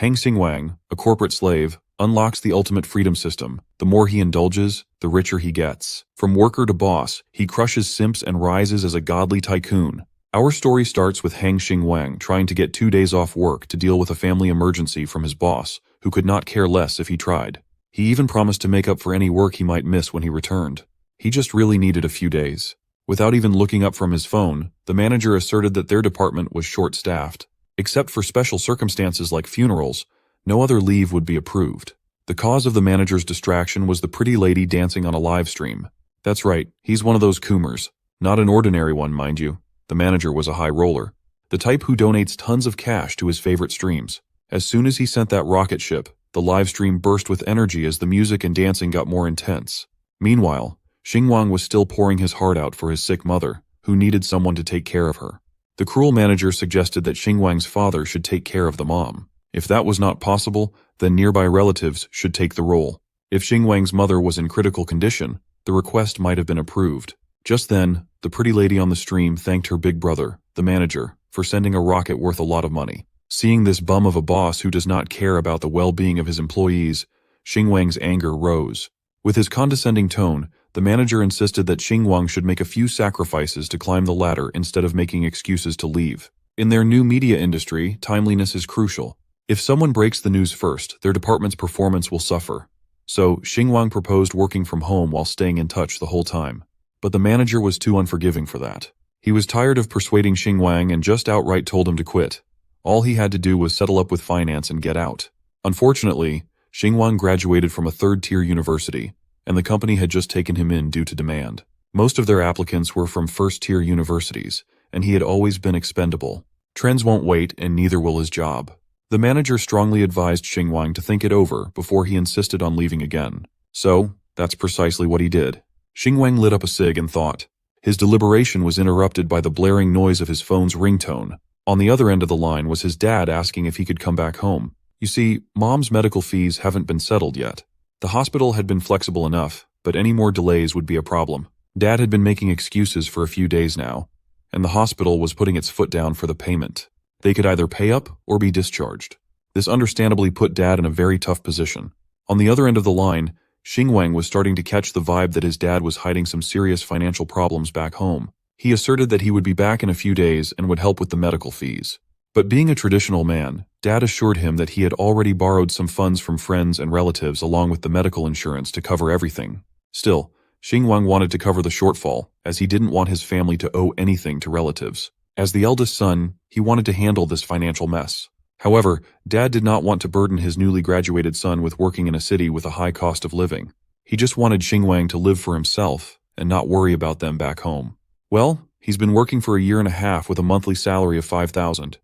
Hang Xingwang, a corporate slave, unlocks the ultimate freedom system. The more he indulges, the richer he gets. From worker to boss, he crushes simps and rises as a godly tycoon. Our story starts with Hang Xingwang trying to get 2 days off work to deal with a family emergency from his boss, who could not care less if he tried. He even promised to make up for any work he might miss when he returned. He just really needed a few days. Without even looking up from his phone, the manager asserted that their department was short-staffed. Except for special circumstances like funerals, no other leave would be approved. The cause of the manager's distraction was the pretty lady dancing on a live stream. That's right, he's one of those coomers. Not an ordinary one, mind you. The manager was a high roller. The type who donates tons of cash to his favorite streams. As soon as he sent that rocket ship, the live stream burst with energy as the music and dancing got more intense. Meanwhile, Xingwang was still pouring his heart out for his sick mother, who needed someone to take care of her. The cruel manager suggested that Xingwang's father should take care of the mom. If that was not possible, then nearby relatives should take the role. If Xingwang's mother was in critical condition, the request might have been approved. Just then, the pretty lady on the stream thanked her big brother, the manager, for sending a rocket worth a lot of money. Seeing this bum of a boss who does not care about the well-being of his employees, Xingwang's anger rose. With his condescending tone, the manager insisted that Xingwang should make a few sacrifices to climb the ladder instead of making excuses to leave. In their new media industry, timeliness is crucial. If someone breaks the news first, their department's performance will suffer. So, Xingwang proposed working from home while staying in touch the whole time. But the manager was too unforgiving for that. He was tired of persuading Xingwang and just outright told him to quit. All he had to do was settle up with finance and get out. Unfortunately, Xingwang graduated from a third-tier university, and the company had just taken him in due to demand. Most of their applicants were from first-tier universities, and he had always been expendable. Trends won't wait, and neither will his job. The manager strongly advised Xingwang to think it over before he insisted on leaving again. So, that's precisely what he did. Xingwang lit up a cig and thought. His deliberation was interrupted by the blaring noise of his phone's ringtone. On the other end of the line was his dad asking if he could come back home. You see, Mom's medical fees haven't been settled yet. The hospital had been flexible enough, but any more delays would be a problem. Dad had been making excuses for a few days now, and the hospital was putting its foot down for the payment. They could either pay up or be discharged. This understandably put Dad in a very tough position. On the other end of the line, Xingwang was starting to catch the vibe that his dad was hiding some serious financial problems back home. He asserted that he would be back in a few days and would help with the medical fees. But being a traditional man, Dad assured him that he had already borrowed some funds from friends and relatives along with the medical insurance to cover everything. Still, Xingwang wanted to cover the shortfall, as he didn't want his family to owe anything to relatives. As the eldest son, he wanted to handle this financial mess. However, Dad did not want to burden his newly graduated son with working in a city with a high cost of living. He just wanted Xingwang to live for himself and not worry about them back home. Well, he's been working for a year and a half with a monthly salary of $5,000.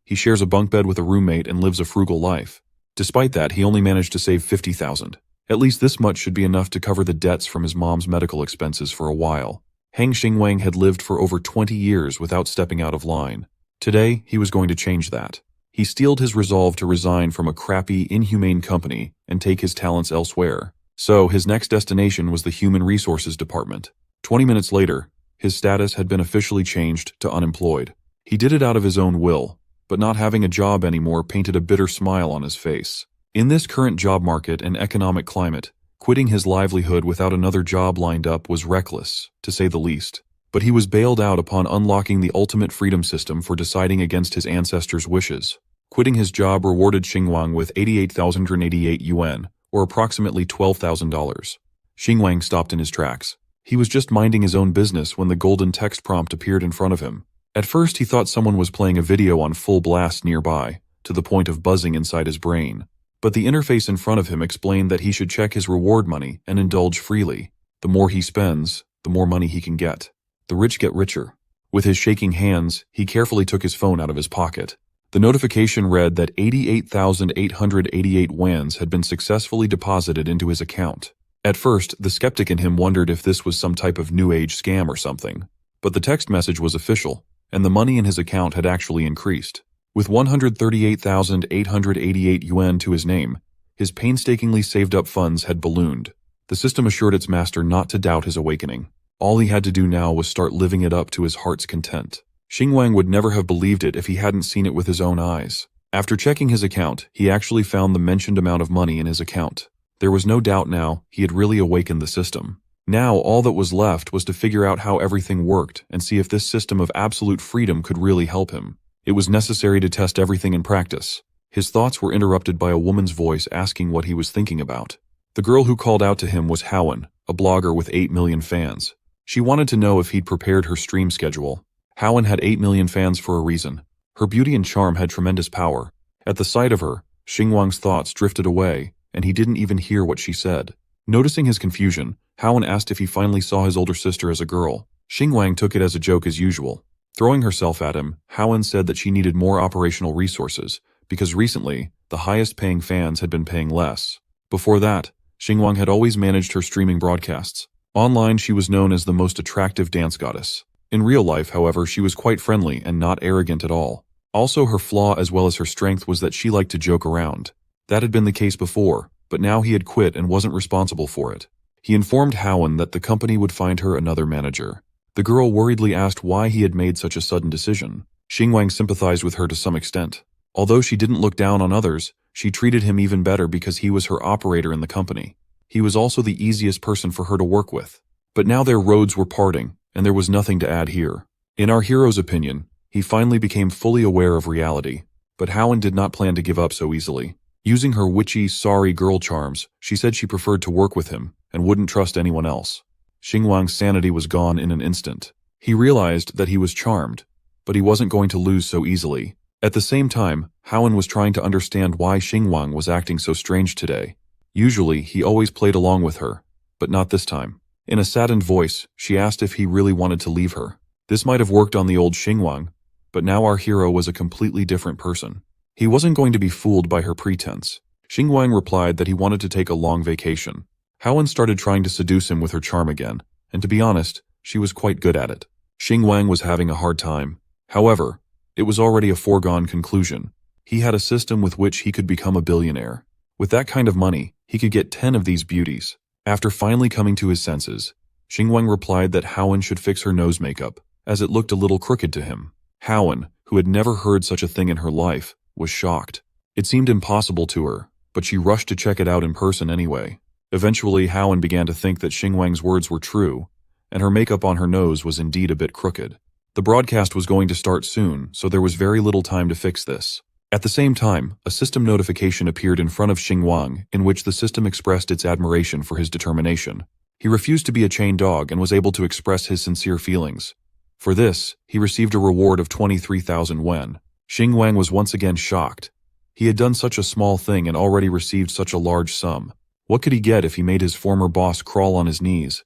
He shares a bunk bed with a roommate and lives a frugal life. Despite that, he only managed to save $50,000. At least this much should be enough to cover the debts from his mom's medical expenses for a while. Hang Xingwang had lived for over 20 years without stepping out of line. Today, he was going to change that. He steeled his resolve to resign from a crappy, inhumane company and take his talents elsewhere. So, his next destination was the Human Resources Department. 20 minutes later, his status had been officially changed to unemployed. He did it out of his own will, but not having a job anymore painted a bitter smile on his face. In this current job market and economic climate, quitting his livelihood without another job lined up was reckless, to say the least. But he was bailed out upon unlocking the ultimate freedom system for deciding against his ancestors' wishes. Quitting his job rewarded Xingwang with 88,088 yuan, or approximately $12,000. Xingwang stopped in his tracks. He was just minding his own business when the golden text prompt appeared in front of him. At first he thought someone was playing a video on full blast nearby, to the point of buzzing inside his brain. But the interface in front of him explained that he should check his reward money and indulge freely. The more he spends, the more money he can get. The rich get richer. With his shaking hands, he carefully took his phone out of his pocket. The notification read that 88,888 wans had been successfully deposited into his account. At first, the skeptic in him wondered if this was some type of new age scam or something. But the text message was official, and the money in his account had actually increased. With 138,888 yuan to his name, his painstakingly saved up funds had ballooned. The system assured its master not to doubt his awakening. All he had to do now was start living it up to his heart's content. Xingwang would never have believed it if he hadn't seen it with his own eyes. After checking his account, he actually found the mentioned amount of money in his account. There was no doubt now he had really awakened the system. Now all that was left was to figure out how everything worked and see if this system of absolute freedom could really help him. It was necessary to test everything in practice. His thoughts were interrupted by a woman's voice asking what he was thinking about. The girl who called out to him was Howen, a blogger with 8 million fans. She wanted to know if he'd prepared her stream schedule. Howen had 8 million fans for a reason. Her beauty and charm had tremendous power. At the sight of her, Xingwang's thoughts drifted away, and he didn't even hear what she said. Noticing his confusion, Howen asked if he finally saw his older sister as a girl. Xingwang took it as a joke as usual. Throwing herself at him, Howen said that she needed more operational resources, because recently, the highest-paying fans had been paying less. Before that, Xingwang had always managed her streaming broadcasts. Online, she was known as the most attractive dance goddess. In real life, however, she was quite friendly and not arrogant at all. Also, her flaw as well as her strength was that she liked to joke around. That had been the case before, but now he had quit and wasn't responsible for it. He informed Howen that the company would find her another manager. The girl worriedly asked why he had made such a sudden decision. Xingwang sympathized with her to some extent. Although she didn't look down on others, she treated him even better because he was her operator in the company. He was also the easiest person for her to work with. But now their roads were parting, and there was nothing to add here. In our hero's opinion, he finally became fully aware of reality. But Howen did not plan to give up so easily. Using her witchy, sorry girl charms, she said she preferred to work with him and wouldn't trust anyone else. Xingwang's sanity was gone in an instant. He realized that he was charmed, but he wasn't going to lose so easily. At the same time, Howen was trying to understand why Xingwang was acting so strange today. Usually, he always played along with her, but not this time. In a saddened voice, she asked if he really wanted to leave her. This might have worked on the old Xingwang, but now our hero was a completely different person. He wasn't going to be fooled by her pretense. Xingwang replied that he wanted to take a long vacation. Howen started trying to seduce him with her charm again, and to be honest, she was quite good at it. Xingwang was having a hard time. However, it was already a foregone conclusion. He had a system with which he could become a billionaire. With that kind of money, he could get 10 of these beauties. After finally coming to his senses, Xingwang replied that Howen should fix her nose makeup, as it looked a little crooked to him. Howen, who had never heard such a thing in her life, was shocked. It seemed impossible to her, but she rushed to check it out in person anyway. Eventually, Howen began to think that Xingwang's words were true, and her makeup on her nose was indeed a bit crooked. The broadcast was going to start soon, so there was very little time to fix this. At the same time, a system notification appeared in front of Xingwang, in which the system expressed its admiration for his determination. He refused to be a chained dog and was able to express his sincere feelings. For this, he received a reward of 23,000 wen. Xingwang was once again shocked. He had done such a small thing and already received such a large sum. What could he get if he made his former boss crawl on his knees?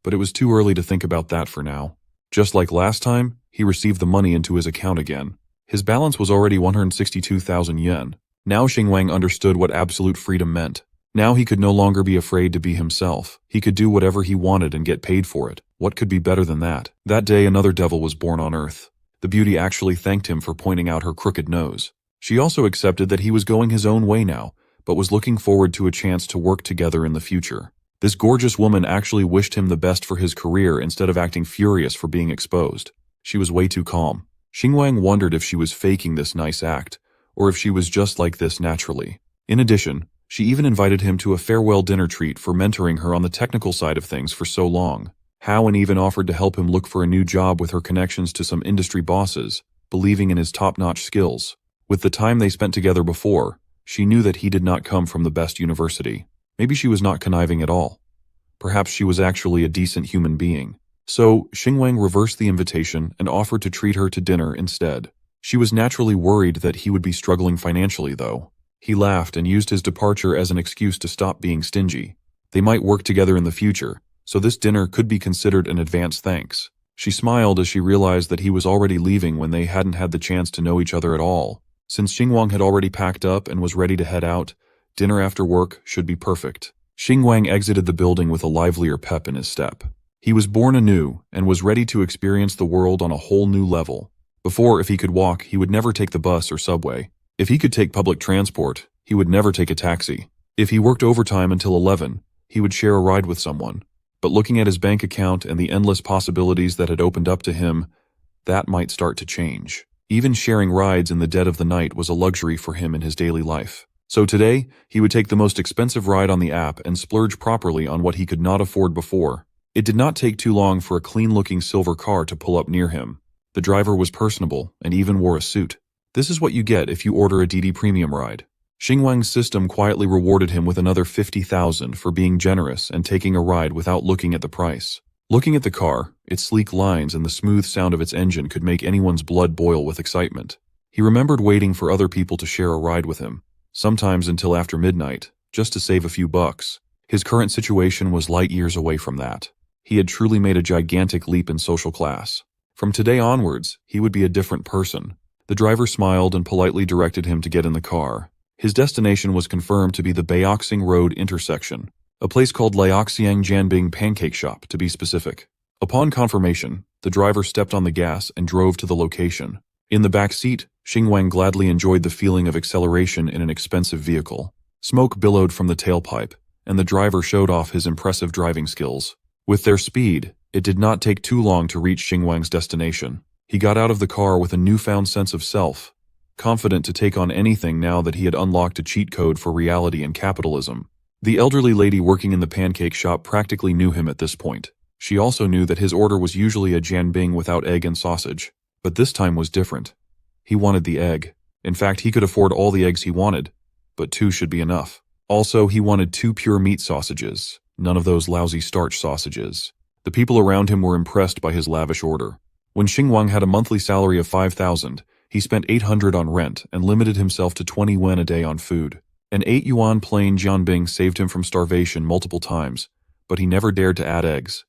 But it was too early to think about that for now. Just like last time, he received the money into his account again. His balance was already 162,000 yen. Now Xingwang understood what absolute freedom meant. Now he could no longer be afraid to be himself. He could do whatever he wanted and get paid for it. What could be better than that? That day another devil was born on Earth. The beauty actually thanked him for pointing out her crooked nose. She also accepted that he was going his own way now, but was looking forward to a chance to work together in the future. This gorgeous woman actually wished him the best for his career instead of acting furious for being exposed. She was way too calm. Xingwang wondered if she was faking this nice act, or if she was just like this naturally. In addition, she even invited him to a farewell dinner treat for mentoring her on the technical side of things for so long. Howen even offered to help him look for a new job with her connections to some industry bosses, believing in his top-notch skills. With the time they spent together before, she knew that he did not come from the best university. Maybe she was not conniving at all. Perhaps she was actually a decent human being. So, Xingwang reversed the invitation and offered to treat her to dinner instead. She was naturally worried that he would be struggling financially, though. He laughed and used his departure as an excuse to stop being stingy. They might work together in the future, so this dinner could be considered an advance thanks. She smiled as she realized that he was already leaving when they hadn't had the chance to know each other at all. Since Xingwang had already packed up and was ready to head out, dinner after work should be perfect. Xingwang exited the building with a livelier pep in his step. He was born anew and was ready to experience the world on a whole new level. Before, if he could walk, he would never take the bus or subway. If he could take public transport, he would never take a taxi. If he worked overtime until 11, he would share a ride with someone. But looking at his bank account and the endless possibilities that had opened up to him, that might start to change. Even sharing rides in the dead of the night was a luxury for him in his daily life. So today, he would take the most expensive ride on the app and splurge properly on what he could not afford before. It did not take too long for a clean-looking silver car to pull up near him. The driver was personable and even wore a suit. This is what you get if you order a DD Premium ride. Xingwang's system quietly rewarded him with another 50,000 for being generous and taking a ride without looking at the price. Looking at the car, its sleek lines and the smooth sound of its engine could make anyone's blood boil with excitement. He remembered waiting for other people to share a ride with him, sometimes until after midnight, just to save a few bucks. His current situation was light years away from that. He had truly made a gigantic leap in social class. From today onwards, he would be a different person. The driver smiled and politely directed him to get in the car. His destination was confirmed to be the Baoxing Road intersection, a place called Liaoxiang Jianbing Pancake Shop, to be specific. Upon confirmation, the driver stepped on the gas and drove to the location. In the back seat, Xingwang gladly enjoyed the feeling of acceleration in an expensive vehicle. Smoke billowed from the tailpipe, and the driver showed off his impressive driving skills. With their speed, it did not take too long to reach Xingwang's destination. He got out of the car with a newfound sense of self, confident to take on anything now that he had unlocked a cheat code for reality and capitalism. The elderly lady working in the pancake shop practically knew him at this point. She also knew that his order was usually a jianbing without egg and sausage, but this time was different. He wanted the egg. In fact, he could afford all the eggs he wanted, but 2 should be enough. Also, he wanted 2 pure meat sausages, none of those lousy starch sausages. The people around him were impressed by his lavish order. When Xingwang had a monthly salary of 5,000, he spent 800 on rent and limited himself to 20 yuan a day on food. An 8 yuan plain jianbing saved him from starvation multiple times, but he never dared to add eggs.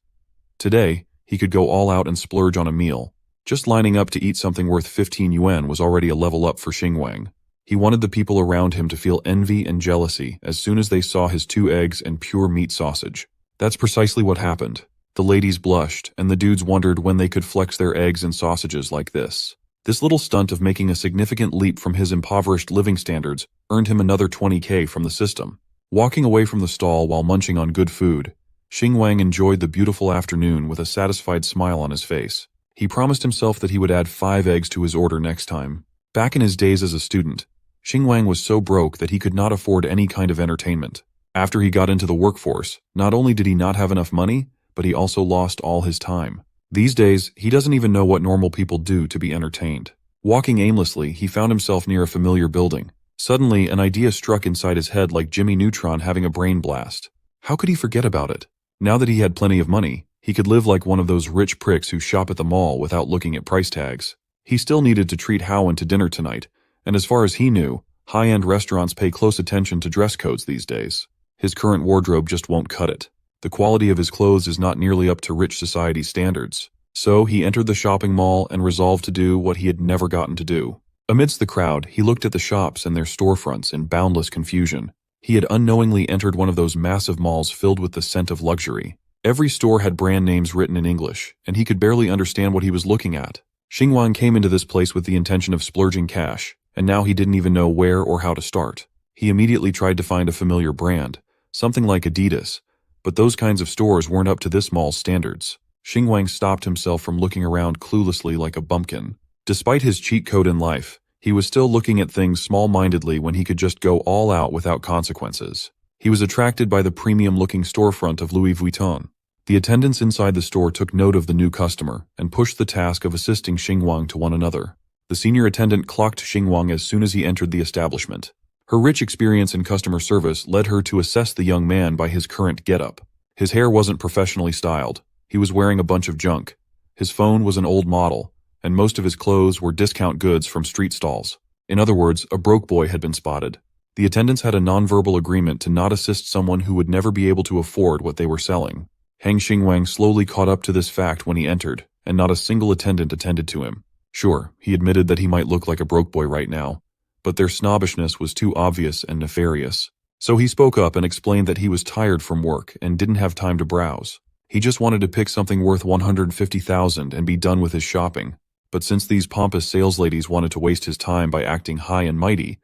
Today, he could go all out and splurge on a meal. Just lining up to eat something worth 15 yuan was already a level up for Xingwang. He wanted the people around him to feel envy and jealousy as soon as they saw his 2 eggs and pure meat sausage. That's precisely what happened. The ladies blushed, and the dudes wondered when they could flex their eggs and sausages like this. This little stunt of making a significant leap from his impoverished living standards earned him another 20K from the system. Walking away from the stall while munching on good food, Xingwang enjoyed the beautiful afternoon with a satisfied smile on his face. He promised himself that he would add 5 eggs to his order next time. Back in his days as a student, Xingwang was so broke that he could not afford any kind of entertainment. After he got into the workforce, not only did he not have enough money, but he also lost all his time. These days, he doesn't even know what normal people do to be entertained. Walking aimlessly, he found himself near a familiar building. Suddenly, an idea struck inside his head like Jimmy Neutron having a brain blast. How could he forget about it? Now that he had plenty of money, he could live like one of those rich pricks who shop at the mall without looking at price tags. He still needed to treat Howen to dinner tonight, and as far as he knew, high-end restaurants pay close attention to dress codes these days. His current wardrobe just won't cut it. The quality of his clothes is not nearly up to rich society's standards. So he entered the shopping mall and resolved to do what he had never gotten to do. Amidst the crowd, he looked at the shops and their storefronts in boundless confusion. He had unknowingly entered one of those massive malls filled with the scent of luxury. Every store had brand names written in English, and he could barely understand what he was looking at. Xingwang came into this place with the intention of splurging cash, and now he didn't even know where or how to start. He immediately tried to find a familiar brand, something like Adidas, but those kinds of stores weren't up to this mall's standards. Xingwang stopped himself from looking around cluelessly like a bumpkin. Despite his cheat code in life, he was still looking at things small-mindedly when he could just go all out without consequences. He was attracted by the premium-looking storefront of Louis Vuitton. The attendants inside the store took note of the new customer and pushed the task of assisting Xingwang to one another. The senior attendant clocked Xingwang as soon as he entered the establishment. Her rich experience in customer service led her to assess the young man by his current getup. His hair wasn't professionally styled. He was wearing a bunch of junk. His phone was an old model, and most of his clothes were discount goods from street stalls. In other words, a broke boy had been spotted. The attendants had a nonverbal agreement to not assist someone who would never be able to afford what they were selling. Hang Xingwang slowly caught up to this fact when he entered, and not a single attendant attended to him. Sure, he admitted that he might look like a broke boy right now, but their snobbishness was too obvious and nefarious. So he spoke up and explained that he was tired from work and didn't have time to browse. He just wanted to pick something worth 150,000 and be done with his shopping. But since these pompous sales ladies wanted to waste his time by acting high and mighty,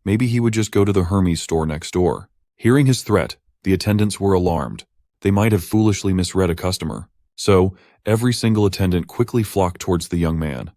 maybe he would just go to the Hermes store next door. Hearing his threat, the attendants were alarmed. They might have foolishly misread a customer. So, every single attendant quickly flocked towards the young man.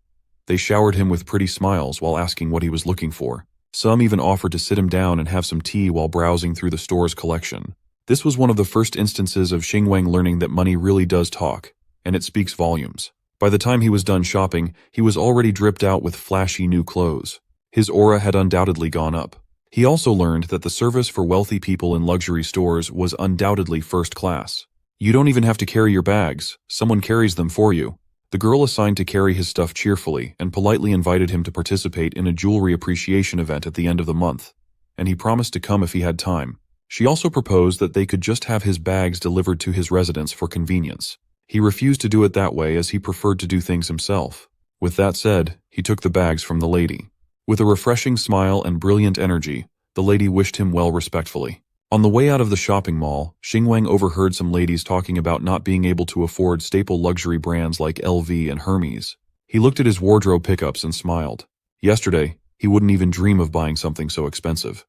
They showered him with pretty smiles while asking what he was looking for. Some even offered to sit him down and have some tea while browsing through the store's collection. This was one of the first instances of Xingwang learning that money really does talk, and it speaks volumes. By the time he was done shopping, he was already dripped out with flashy new clothes. His aura had undoubtedly gone up. He also learned that the service for wealthy people in luxury stores was undoubtedly first class. You don't even have to carry your bags, someone carries them for you. The girl assigned to carry his stuff cheerfully and politely invited him to participate in a jewelry appreciation event at the end of the month, and he promised to come if he had time. She also proposed that they could just have his bags delivered to his residence for convenience. He refused to do it that way as he preferred to do things himself. With that said, he took the bags from the lady. With a refreshing smile and brilliant energy, the lady wished him well respectfully. On the way out of the shopping mall, Xingwang overheard some ladies talking about not being able to afford staple luxury brands like LV and Hermes. He looked at his wardrobe pickups and smiled. Yesterday, he wouldn't even dream of buying something so expensive.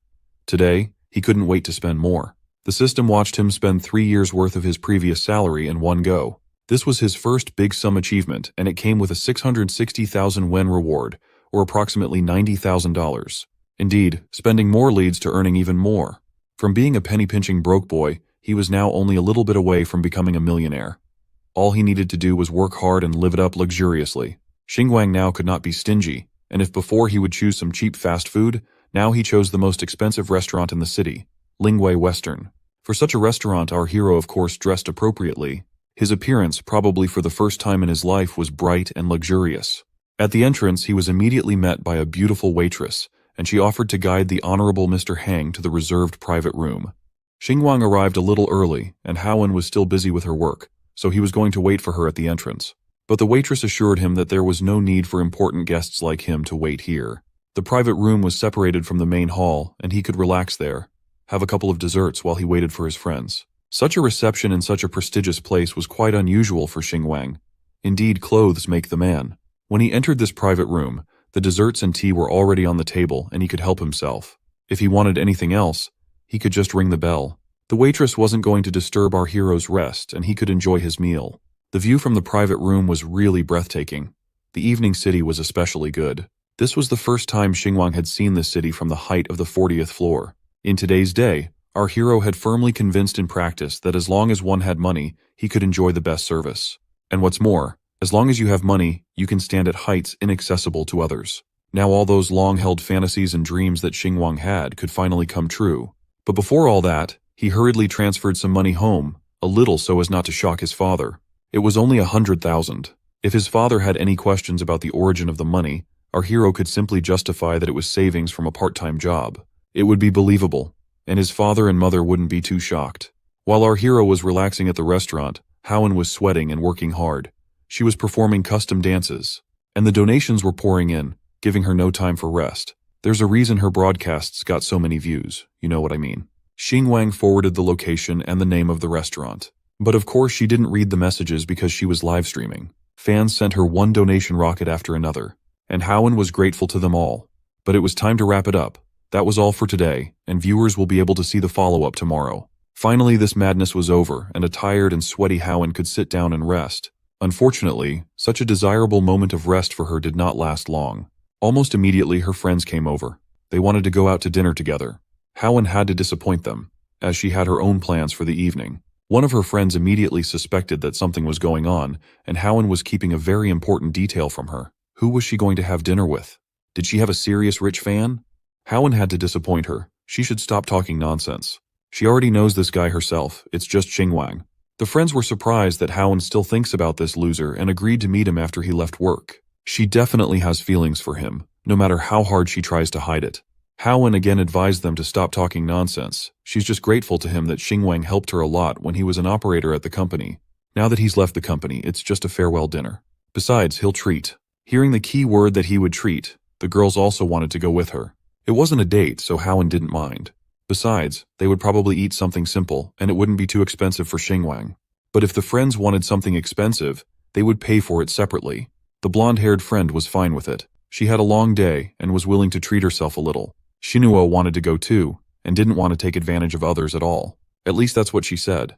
Today, he couldn't wait to spend more. The system watched him spend 3 years' worth of his previous salary in one go. This was his first big sum achievement, and it came with a 660,000 wen reward, or approximately $90,000. Indeed, spending more leads to earning even more. From being a penny-pinching broke boy, he was now only a little bit away from becoming a millionaire. All he needed to do was work hard and live it up luxuriously. Xingwang now could not be stingy, and if before he would choose some cheap fast food, now he chose the most expensive restaurant in the city, Lingwei Western. For such a restaurant, our hero of course dressed appropriately. His appearance, probably for the first time in his life, was bright and luxurious. At the entrance, he was immediately met by a beautiful waitress, and she offered to guide the Honorable Mr. Hang to the reserved private room. Xingwang arrived a little early, and Haowen was still busy with her work, so he was going to wait for her at the entrance. But the waitress assured him that there was no need for important guests like him to wait here. The private room was separated from the main hall, and he could relax there, have a couple of desserts while he waited for his friends. Such a reception in such a prestigious place was quite unusual for Xingwang. Indeed, clothes make the man. When he entered this private room, the desserts and tea were already on the table and he could help himself. If he wanted anything else, he could just ring the bell. The waitress wasn't going to disturb our hero's rest and he could enjoy his meal. The view from the private room was really breathtaking. The evening city was especially good. This was the first time Xingwang had seen the city from the height of the 40th floor. In today's day, our hero had firmly convinced in practice that as long as one had money, he could enjoy the best service. And what's more, as long as you have money, you can stand at heights inaccessible to others. Now all those long-held fantasies and dreams that Xingwang had could finally come true. But before all that, he hurriedly transferred some money home, a little so as not to shock his father. It was only 100,000. If his father had any questions about the origin of the money, our hero could simply justify that it was savings from a part-time job. It would be believable, and his father and mother wouldn't be too shocked. While our hero was relaxing at the restaurant, Haowen was sweating and working hard. She was performing custom dances, and the donations were pouring in, giving her no time for rest. There's a reason her broadcasts got so many views, you know what I mean. Xingwang forwarded the location and the name of the restaurant. But of course she didn't read the messages because she was live streaming. Fans sent her one donation rocket after another, and Haowen was grateful to them all. But it was time to wrap it up. That was all for today, and viewers will be able to see the follow-up tomorrow. Finally, this madness was over, and a tired and sweaty Haowen could sit down and rest. Unfortunately, such a desirable moment of rest for her did not last long. Almost immediately, her friends came over. They wanted to go out to dinner together. Haowen had to disappoint them, as she had her own plans for the evening. One of her friends immediately suspected that something was going on, and Haowen was keeping a very important detail from her. Who was she going to have dinner with? Did she have a serious rich fan? Haowen had to disappoint her. She should stop talking nonsense. She already knows this guy herself. It's just Xingwang. The friends were surprised that Haowen still thinks about this loser and agreed to meet him after he left work. She definitely has feelings for him, no matter how hard she tries to hide it. Haowen again advised them to stop talking nonsense. She's just grateful to him that Xingwang helped her a lot when he was an operator at the company. Now that he's left the company, it's just a farewell dinner. Besides, he'll treat. Hearing the key word that he would treat, the girls also wanted to go with her. It wasn't a date, so Haowen didn't mind. Besides, they would probably eat something simple, and it wouldn't be too expensive for Xingwang. But if the friends wanted something expensive, they would pay for it separately. The blonde-haired friend was fine with it. She had a long day and was willing to treat herself a little. Xinhuo wanted to go too, and didn't want to take advantage of others at all. At least that's what she said.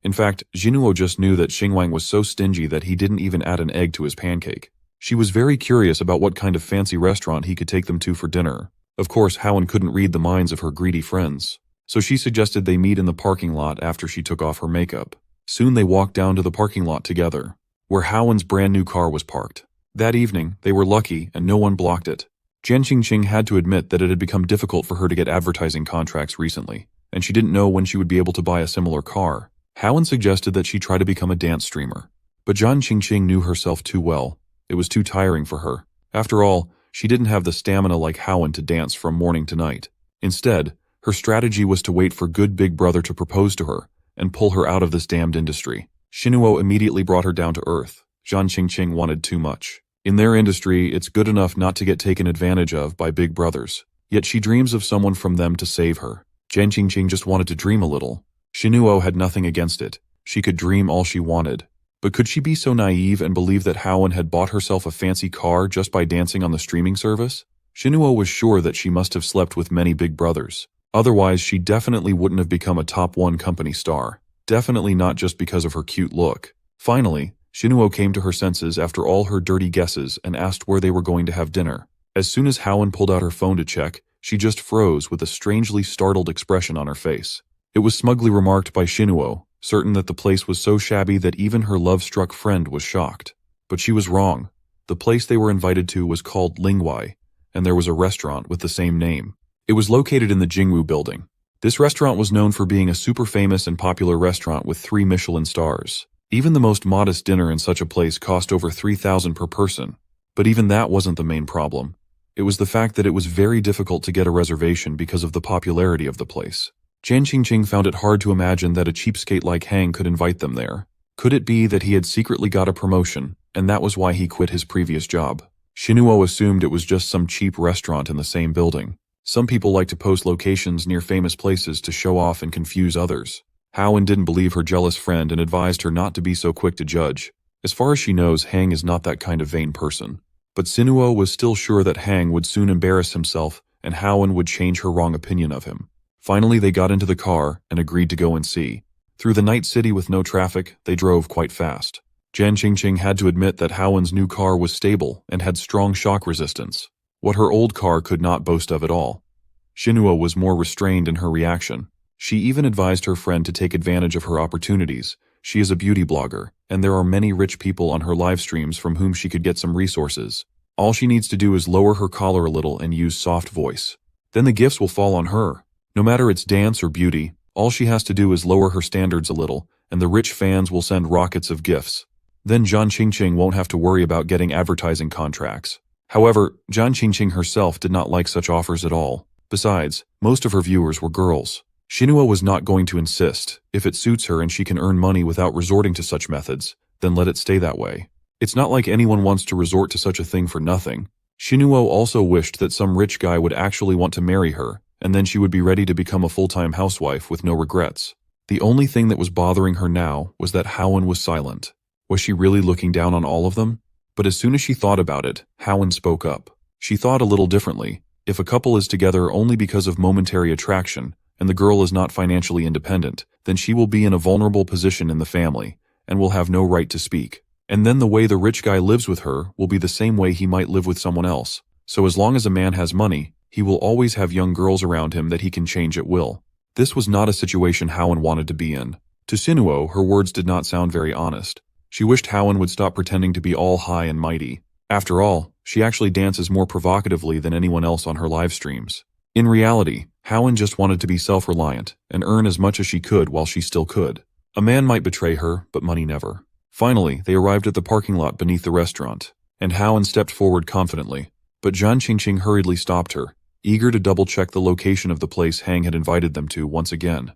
In fact, Xinhuo just knew that Xingwang was so stingy that he didn't even add an egg to his pancake. She was very curious about what kind of fancy restaurant he could take them to for dinner. Of course, Howen couldn't read the minds of her greedy friends, so she suggested they meet in the parking lot after she took off her makeup. Soon they walked down to the parking lot together, where Howen's brand new car was parked. That evening, they were lucky and no one blocked it. Jen Qingqing had to admit that it had become difficult for her to get advertising contracts recently, and she didn't know when she would be able to buy a similar car. Howen suggested that she try to become a dance streamer, but Jen Qingqing knew herself too well. It was too tiring for her. After all, she didn't have the stamina like Howen to dance from morning to night. Instead, her strategy was to wait for good big brother to propose to her and pull her out of this damned industry. Shinuo immediately brought her down to earth. Jen Qingqing wanted too much. In their industry, it's good enough not to get taken advantage of by big brothers. Yet she dreams of someone from them to save her. Jen Qingqing just wanted to dream a little. Shinuo had nothing against it. She could dream all she wanted. But could she be so naive and believe that Howen had bought herself a fancy car just by dancing on the streaming service? Shinuo was sure that she must have slept with many big brothers. Otherwise, she definitely wouldn't have become a top 1 company star. Definitely not just because of her cute look. Finally, Shinuo came to her senses after all her dirty guesses and asked where they were going to have dinner. As soon as Howen pulled out her phone to check, she just froze with a strangely startled expression on her face. It was smugly remarked by Shinuo, certain that the place was so shabby that even her love-struck friend was shocked. But she was wrong. The place they were invited to was called Lingwai, and there was a restaurant with the same name. It was located in the Jingwu building. This restaurant was known for being a super famous and popular restaurant with 3 Michelin stars. Even the most modest dinner in such a place cost over 3,000 per person. But even that wasn't the main problem. It was the fact that it was very difficult to get a reservation because of the popularity of the place. Jen Qingqing found it hard to imagine that a cheapskate like Hang could invite them there. Could it be that he had secretly got a promotion, and that was why he quit his previous job? Shinuo assumed it was just some cheap restaurant in the same building. Some people like to post locations near famous places to show off and confuse others. Howen didn't believe her jealous friend and advised her not to be so quick to judge. As far as she knows, Hang is not that kind of vain person. But Shinuo was still sure that Hang would soon embarrass himself and Howen would change her wrong opinion of him. Finally, they got into the car and agreed to go and see. Through the night city with no traffic, they drove quite fast. Jen Qingqing had to admit that Howen's new car was stable and had strong shock resistance, what her old car could not boast of at all. Shinuo was more restrained in her reaction. She even advised her friend to take advantage of her opportunities. She is a beauty blogger, and there are many rich people on her live streams from whom she could get some resources. All she needs to do is lower her collar a little and use soft voice. Then the gifts will fall on her. No matter it's dance or beauty, all she has to do is lower her standards a little, and the rich fans will send rockets of gifts. Then Jen Qingqing won't have to worry about getting advertising contracts. However, Jen Qingqing herself did not like such offers at all. Besides, most of her viewers were girls. Shinuo was not going to insist. If it suits her and she can earn money without resorting to such methods, then let it stay that way. It's not like anyone wants to resort to such a thing for nothing. Shinuo also wished that some rich guy would actually want to marry her, and then she would be ready to become a full-time housewife with no regrets. The only thing that was bothering her now was that Howen was silent. Was she really looking down on all of them? But as soon as she thought about it, Howen spoke up. She thought a little differently. If a couple is together only because of momentary attraction, and the girl is not financially independent, then she will be in a vulnerable position in the family, and will have no right to speak. And then the way the rich guy lives with her will be the same way he might live with someone else. So as long as a man has money, he will always have young girls around him that he can change at will. This was not a situation Howen wanted to be in. To Shinuo, her words did not sound very honest. She wished Howen would stop pretending to be all high and mighty. After all, she actually dances more provocatively than anyone else on her live streams. In reality, Howen just wanted to be self-reliant and earn as much as she could while she still could. A man might betray her, but money never. Finally, they arrived at the parking lot beneath the restaurant, and Howen stepped forward confidently. But Jen Qingqing hurriedly stopped her, eager to double-check the location of the place Hang had invited them to once again.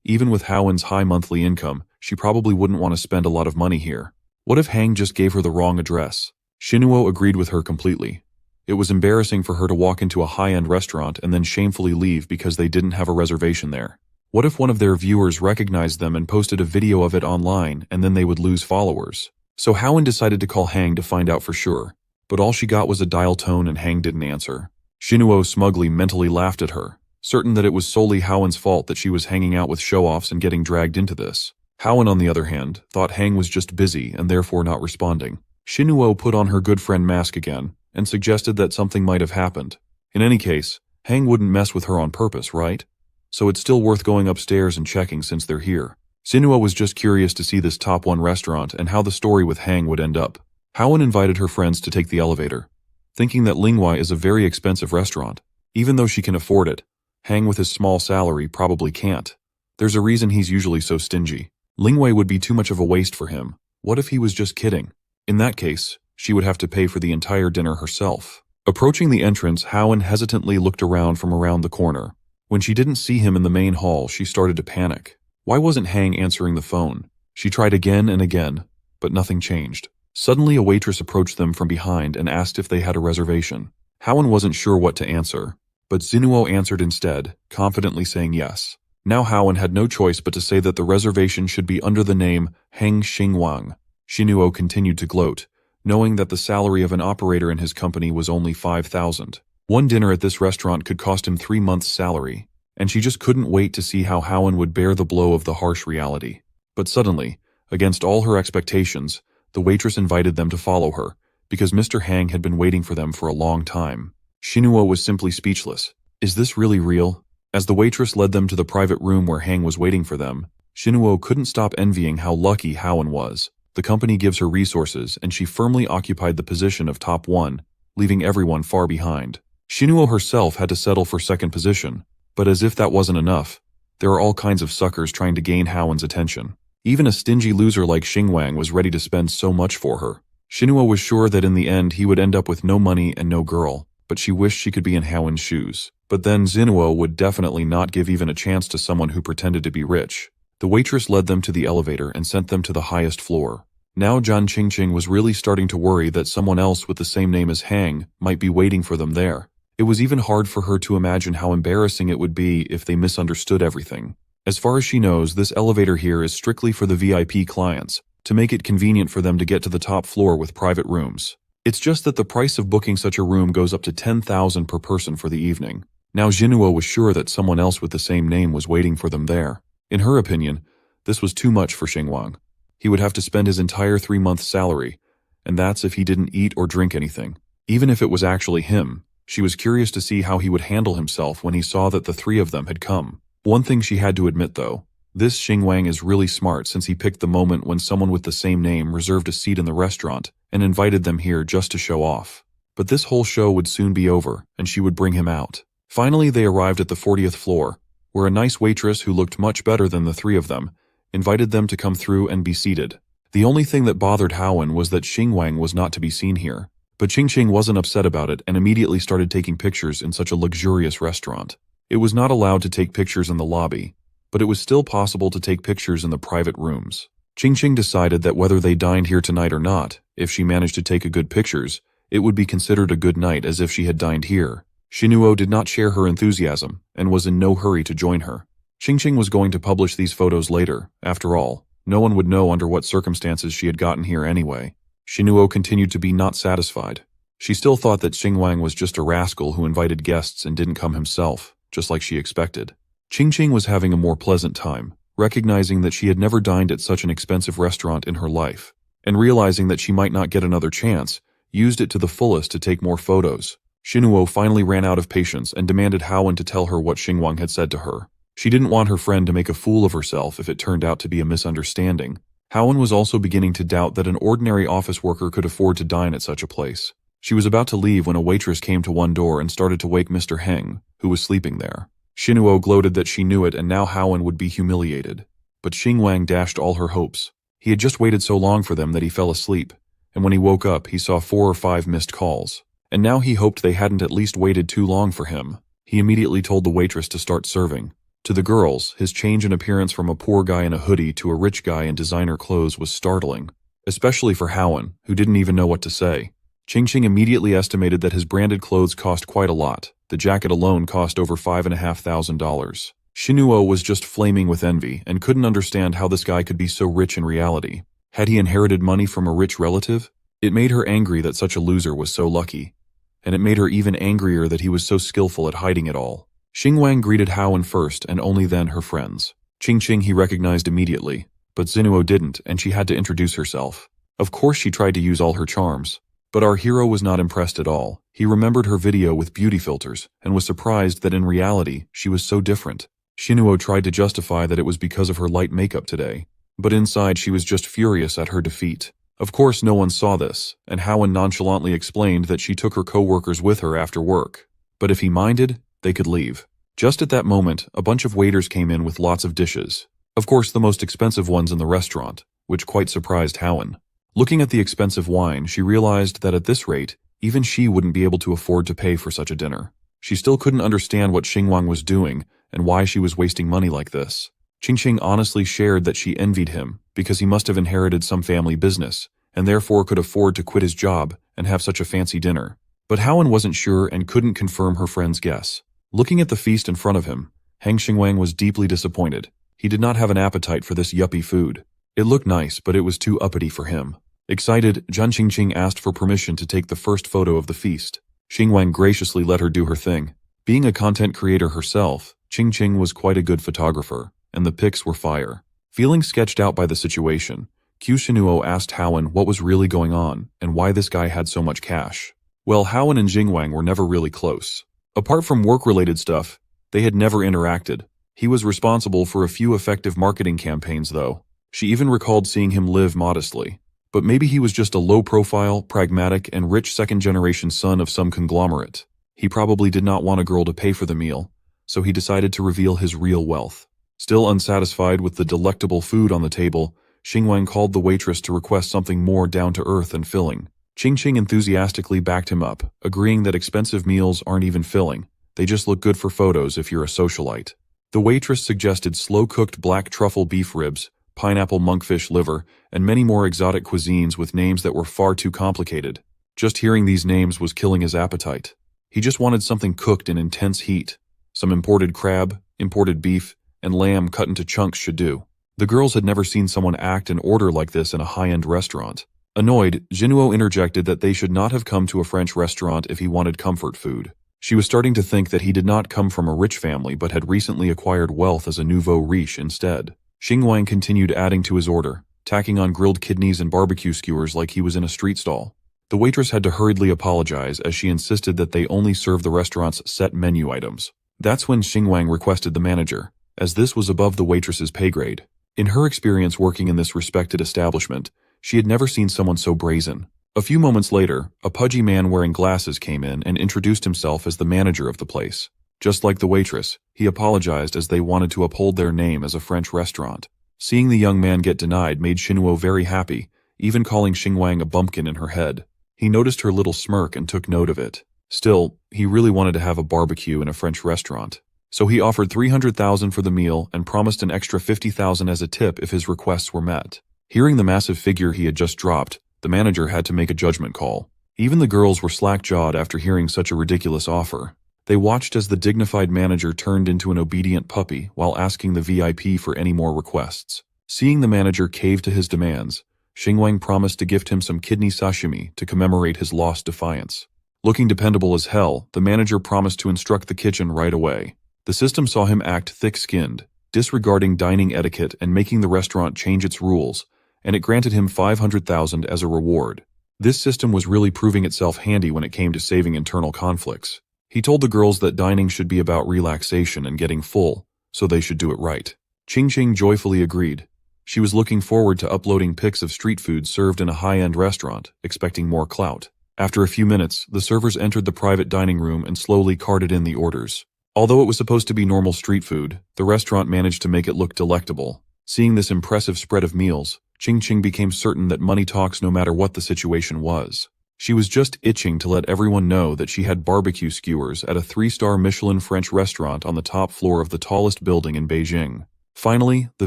Even with Howen's high monthly income, she probably wouldn't want to spend a lot of money here. What if Hang just gave her the wrong address? Shinuo agreed with her completely. It was embarrassing for her to walk into a high-end restaurant and then shamefully leave because they didn't have a reservation there. What if one of their viewers recognized them and posted a video of it online and then they would lose followers? So Howen decided to call Hang to find out for sure, but all she got was a dial tone and Hang didn't answer. Shinuo smugly mentally laughed at her, certain that it was solely Howen's fault that she was hanging out with show-offs and getting dragged into this. Howen, on the other hand, thought Hang was just busy and therefore not responding. Shinuo put on her good friend mask again and suggested that something might have happened. In any case, Hang wouldn't mess with her on purpose, right? So it's still worth going upstairs and checking since they're here. Shinuo was just curious to see this top 1 restaurant and how the story with Hang would end up. Haowen invited her friends to take the elevator, thinking that Lingwai is a very expensive restaurant. Even though she can afford it, Hang with his small salary probably can't. There's a reason he's usually so stingy. Lingwei would be too much of a waste for him. What if he was just kidding? In that case, she would have to pay for the entire dinner herself. Approaching the entrance, Haowen hesitantly looked around from around the corner. When she didn't see him in the main hall, she started to panic. Why wasn't Hang answering the phone? She tried again and again, but nothing changed. Suddenly, a waitress approached them from behind and asked if they had a reservation. Haowen wasn't sure what to answer, but Zinuo answered instead, confidently saying yes. Now Haowen had no choice but to say that the reservation should be under the name Heng Xingwang. Shinuo continued to gloat, knowing that the salary of an operator in his company was only 5,000. One dinner at this restaurant could cost him 3 months' salary, and she just couldn't wait to see how Haowen would bear the blow of the harsh reality. But suddenly, against all her expectations, the waitress invited them to follow her, because Mr. Hang had been waiting for them for a long time. Shinuo was simply speechless. Is this really real? As the waitress led them to the private room where Hang was waiting for them, Shinuo couldn't stop envying how lucky Haowen was. The company gives her resources, and she firmly occupied the position of top 1, leaving everyone far behind. Shinuo herself had to settle for second position, but as if that wasn't enough, there are all kinds of suckers trying to gain Haowen's attention. Even a stingy loser like Xingwang was ready to spend so much for her. Shinuo was sure that in the end he would end up with no money and no girl, but she wished she could be in Haowen's shoes. But then Zinuo would definitely not give even a chance to someone who pretended to be rich. The waitress led them to the elevator and sent them to the highest floor. Now John Qingqing was really starting to worry that someone else with the same name as Hang might be waiting for them there. It was even hard for her to imagine how embarrassing it would be if they misunderstood everything. As far as she knows, this elevator here is strictly for the VIP clients, to make it convenient for them to get to the top floor with private rooms. It's just that the price of booking such a room goes up to 10,000 per person for the evening. Now Jinuo was sure that someone else with the same name was waiting for them there. In her opinion, this was too much for Xingwang. He would have to spend his entire 3-month salary, and that's if he didn't eat or drink anything. Even if it was actually him, she was curious to see how he would handle himself when he saw that the 3 of them had come. One thing she had to admit though, this Xingwang is really smart since he picked the moment when someone with the same name reserved a seat in the restaurant and invited them here just to show off. But this whole show would soon be over, and she would bring him out. Finally, they arrived at the 40th floor, where a nice waitress who looked much better than the 3 of them invited them to come through and be seated. The only thing that bothered Haowen was that Xingwang was not to be seen here. But Qingqing wasn't upset about it and immediately started taking pictures in such a luxurious restaurant. It was not allowed to take pictures in the lobby, but it was still possible to take pictures in the private rooms. Qingqing decided that whether they dined here tonight or not, if she managed to take good pictures, it would be considered a good night as if she had dined here. Shinuo did not share her enthusiasm and was in no hurry to join her. Qingqing was going to publish these photos later. After all, no one would know under what circumstances she had gotten here anyway. Shinuo continued to be not satisfied. She still thought that Xingwang was just a rascal who invited guests and didn't come himself, just like she expected. Qingqing was having a more pleasant time, recognizing that she had never dined at such an expensive restaurant in her life, and realizing that she might not get another chance, used it to the fullest to take more photos. Shinuo finally ran out of patience and demanded Haowen to tell her what Xingwang had said to her. She didn't want her friend to make a fool of herself if it turned out to be a misunderstanding. Haowen was also beginning to doubt that an ordinary office worker could afford to dine at such a place. She was about to leave when a waitress came to one door and started to wake Mr. Heng, who was sleeping there. Shinuo gloated that she knew it and now Haowen would be humiliated. But Xingwang dashed all her hopes. He had just waited so long for them that he fell asleep, and when he woke up he saw 4 or 5 missed calls. And now he hoped they hadn't at least waited too long for him. He immediately told the waitress to start serving. To the girls, his change in appearance from a poor guy in a hoodie to a rich guy in designer clothes was startling, especially for Haowen, who didn't even know what to say. Qingqing immediately estimated that his branded clothes cost quite a lot. The jacket alone cost over $5,500. Shinuo was just flaming with envy and couldn't understand how this guy could be so rich in reality. Had he inherited money from a rich relative? It made her angry that such a loser was so lucky, and it made her even angrier that he was so skillful at hiding it all. Xingwang greeted Haowen first and only then her friends. Qingqing he recognized immediately, but Zinuo didn't and she had to introduce herself. Of course she tried to use all her charms. But our hero was not impressed at all. He remembered her video with beauty filters and was surprised that in reality, she was so different. Shinuo tried to justify that it was because of her light makeup today, but inside she was just furious at her defeat. Of course no one saw this, and Howen nonchalantly explained that she took her co-workers with her after work. But if he minded, they could leave. Just at that moment, a bunch of waiters came in with lots of dishes. Of course the most expensive ones in the restaurant, which quite surprised Howen. Looking at the expensive wine, she realized that at this rate, even she wouldn't be able to afford to pay for such a dinner. She still couldn't understand what Xingwang was doing and why she was wasting money like this. Qingqing honestly shared that she envied him because he must have inherited some family business and therefore could afford to quit his job and have such a fancy dinner. But Howen wasn't sure and couldn't confirm her friend's guess. Looking at the feast in front of him, Hang Xingwang was deeply disappointed. He did not have an appetite for this yuppie food. It looked nice, but it was too uppity for him. Excited, Zhan Qingqing asked for permission to take the first photo of the feast. Xingwang graciously let her do her thing. Being a content creator herself, Qingqing was quite a good photographer, and the pics were fire. Feeling sketched out by the situation, Q Shinuo asked Howen what was really going on and why this guy had so much cash. Well, Howen and Xingwang were never really close. Apart from work-related stuff, they had never interacted. He was responsible for a few effective marketing campaigns, though. She even recalled seeing him live modestly. But maybe he was just a low-profile, pragmatic, and rich second-generation son of some conglomerate. He probably did not want a girl to pay for the meal, so he decided to reveal his real wealth. Still unsatisfied with the delectable food on the table, Xingwang called the waitress to request something more down-to-earth and filling. Qingqing enthusiastically backed him up, agreeing that expensive meals aren't even filling. They just look good for photos if you're a socialite. The waitress suggested slow-cooked black truffle beef ribs, pineapple monkfish liver, and many more exotic cuisines with names that were far too complicated. Just hearing these names was killing his appetite. He just wanted something cooked in intense heat. Some imported crab, imported beef, and lamb cut into chunks should do. The girls had never seen someone act and order like this in a high-end restaurant. Annoyed, Jinuo interjected that they should not have come to a French restaurant if he wanted comfort food. She was starting to think that he did not come from a rich family but had recently acquired wealth as a nouveau riche instead. Xingwang continued adding to his order, tacking on grilled kidneys and barbecue skewers like he was in a street stall. The waitress had to hurriedly apologize as she insisted that they only serve the restaurant's set menu items. That's when Xingwang requested the manager, as this was above the waitress's pay grade. In her experience working in this respected establishment, she had never seen someone so brazen. A few moments later, a pudgy man wearing glasses came in and introduced himself as the manager of the place. Just like the waitress, he apologized as they wanted to uphold their name as a French restaurant. Seeing the young man get denied made Shinuo very happy, even calling Xingwang a bumpkin in her head. He noticed her little smirk and took note of it. Still, he really wanted to have a barbecue in a French restaurant. So he offered 300,000 for the meal and promised an extra 50,000 as a tip if his requests were met. Hearing the massive figure he had just dropped, the manager had to make a judgment call. Even the girls were slack-jawed after hearing such a ridiculous offer. They watched as the dignified manager turned into an obedient puppy while asking the VIP for any more requests. Seeing the manager cave to his demands, Xingwang promised to gift him some kidney sashimi to commemorate his lost defiance. Looking dependable as hell, the manager promised to instruct the kitchen right away. The system saw him act thick-skinned, disregarding dining etiquette and making the restaurant change its rules, and it granted him 500,000 as a reward. This system was really proving itself handy when it came to saving internal conflicts. He told the girls that dining should be about relaxation and getting full, so they should do it right. Qingqing joyfully agreed. She was looking forward to uploading pics of street food served in a high-end restaurant, expecting more clout. After a few minutes, the servers entered the private dining room and slowly carted in the orders. Although it was supposed to be normal street food, the restaurant managed to make it look delectable. Seeing this impressive spread of meals, Qingqing became certain that money talks no matter what the situation was. She was just itching to let everyone know that she had barbecue skewers at a 3-star Michelin French restaurant on the top floor of the tallest building in Beijing. Finally, the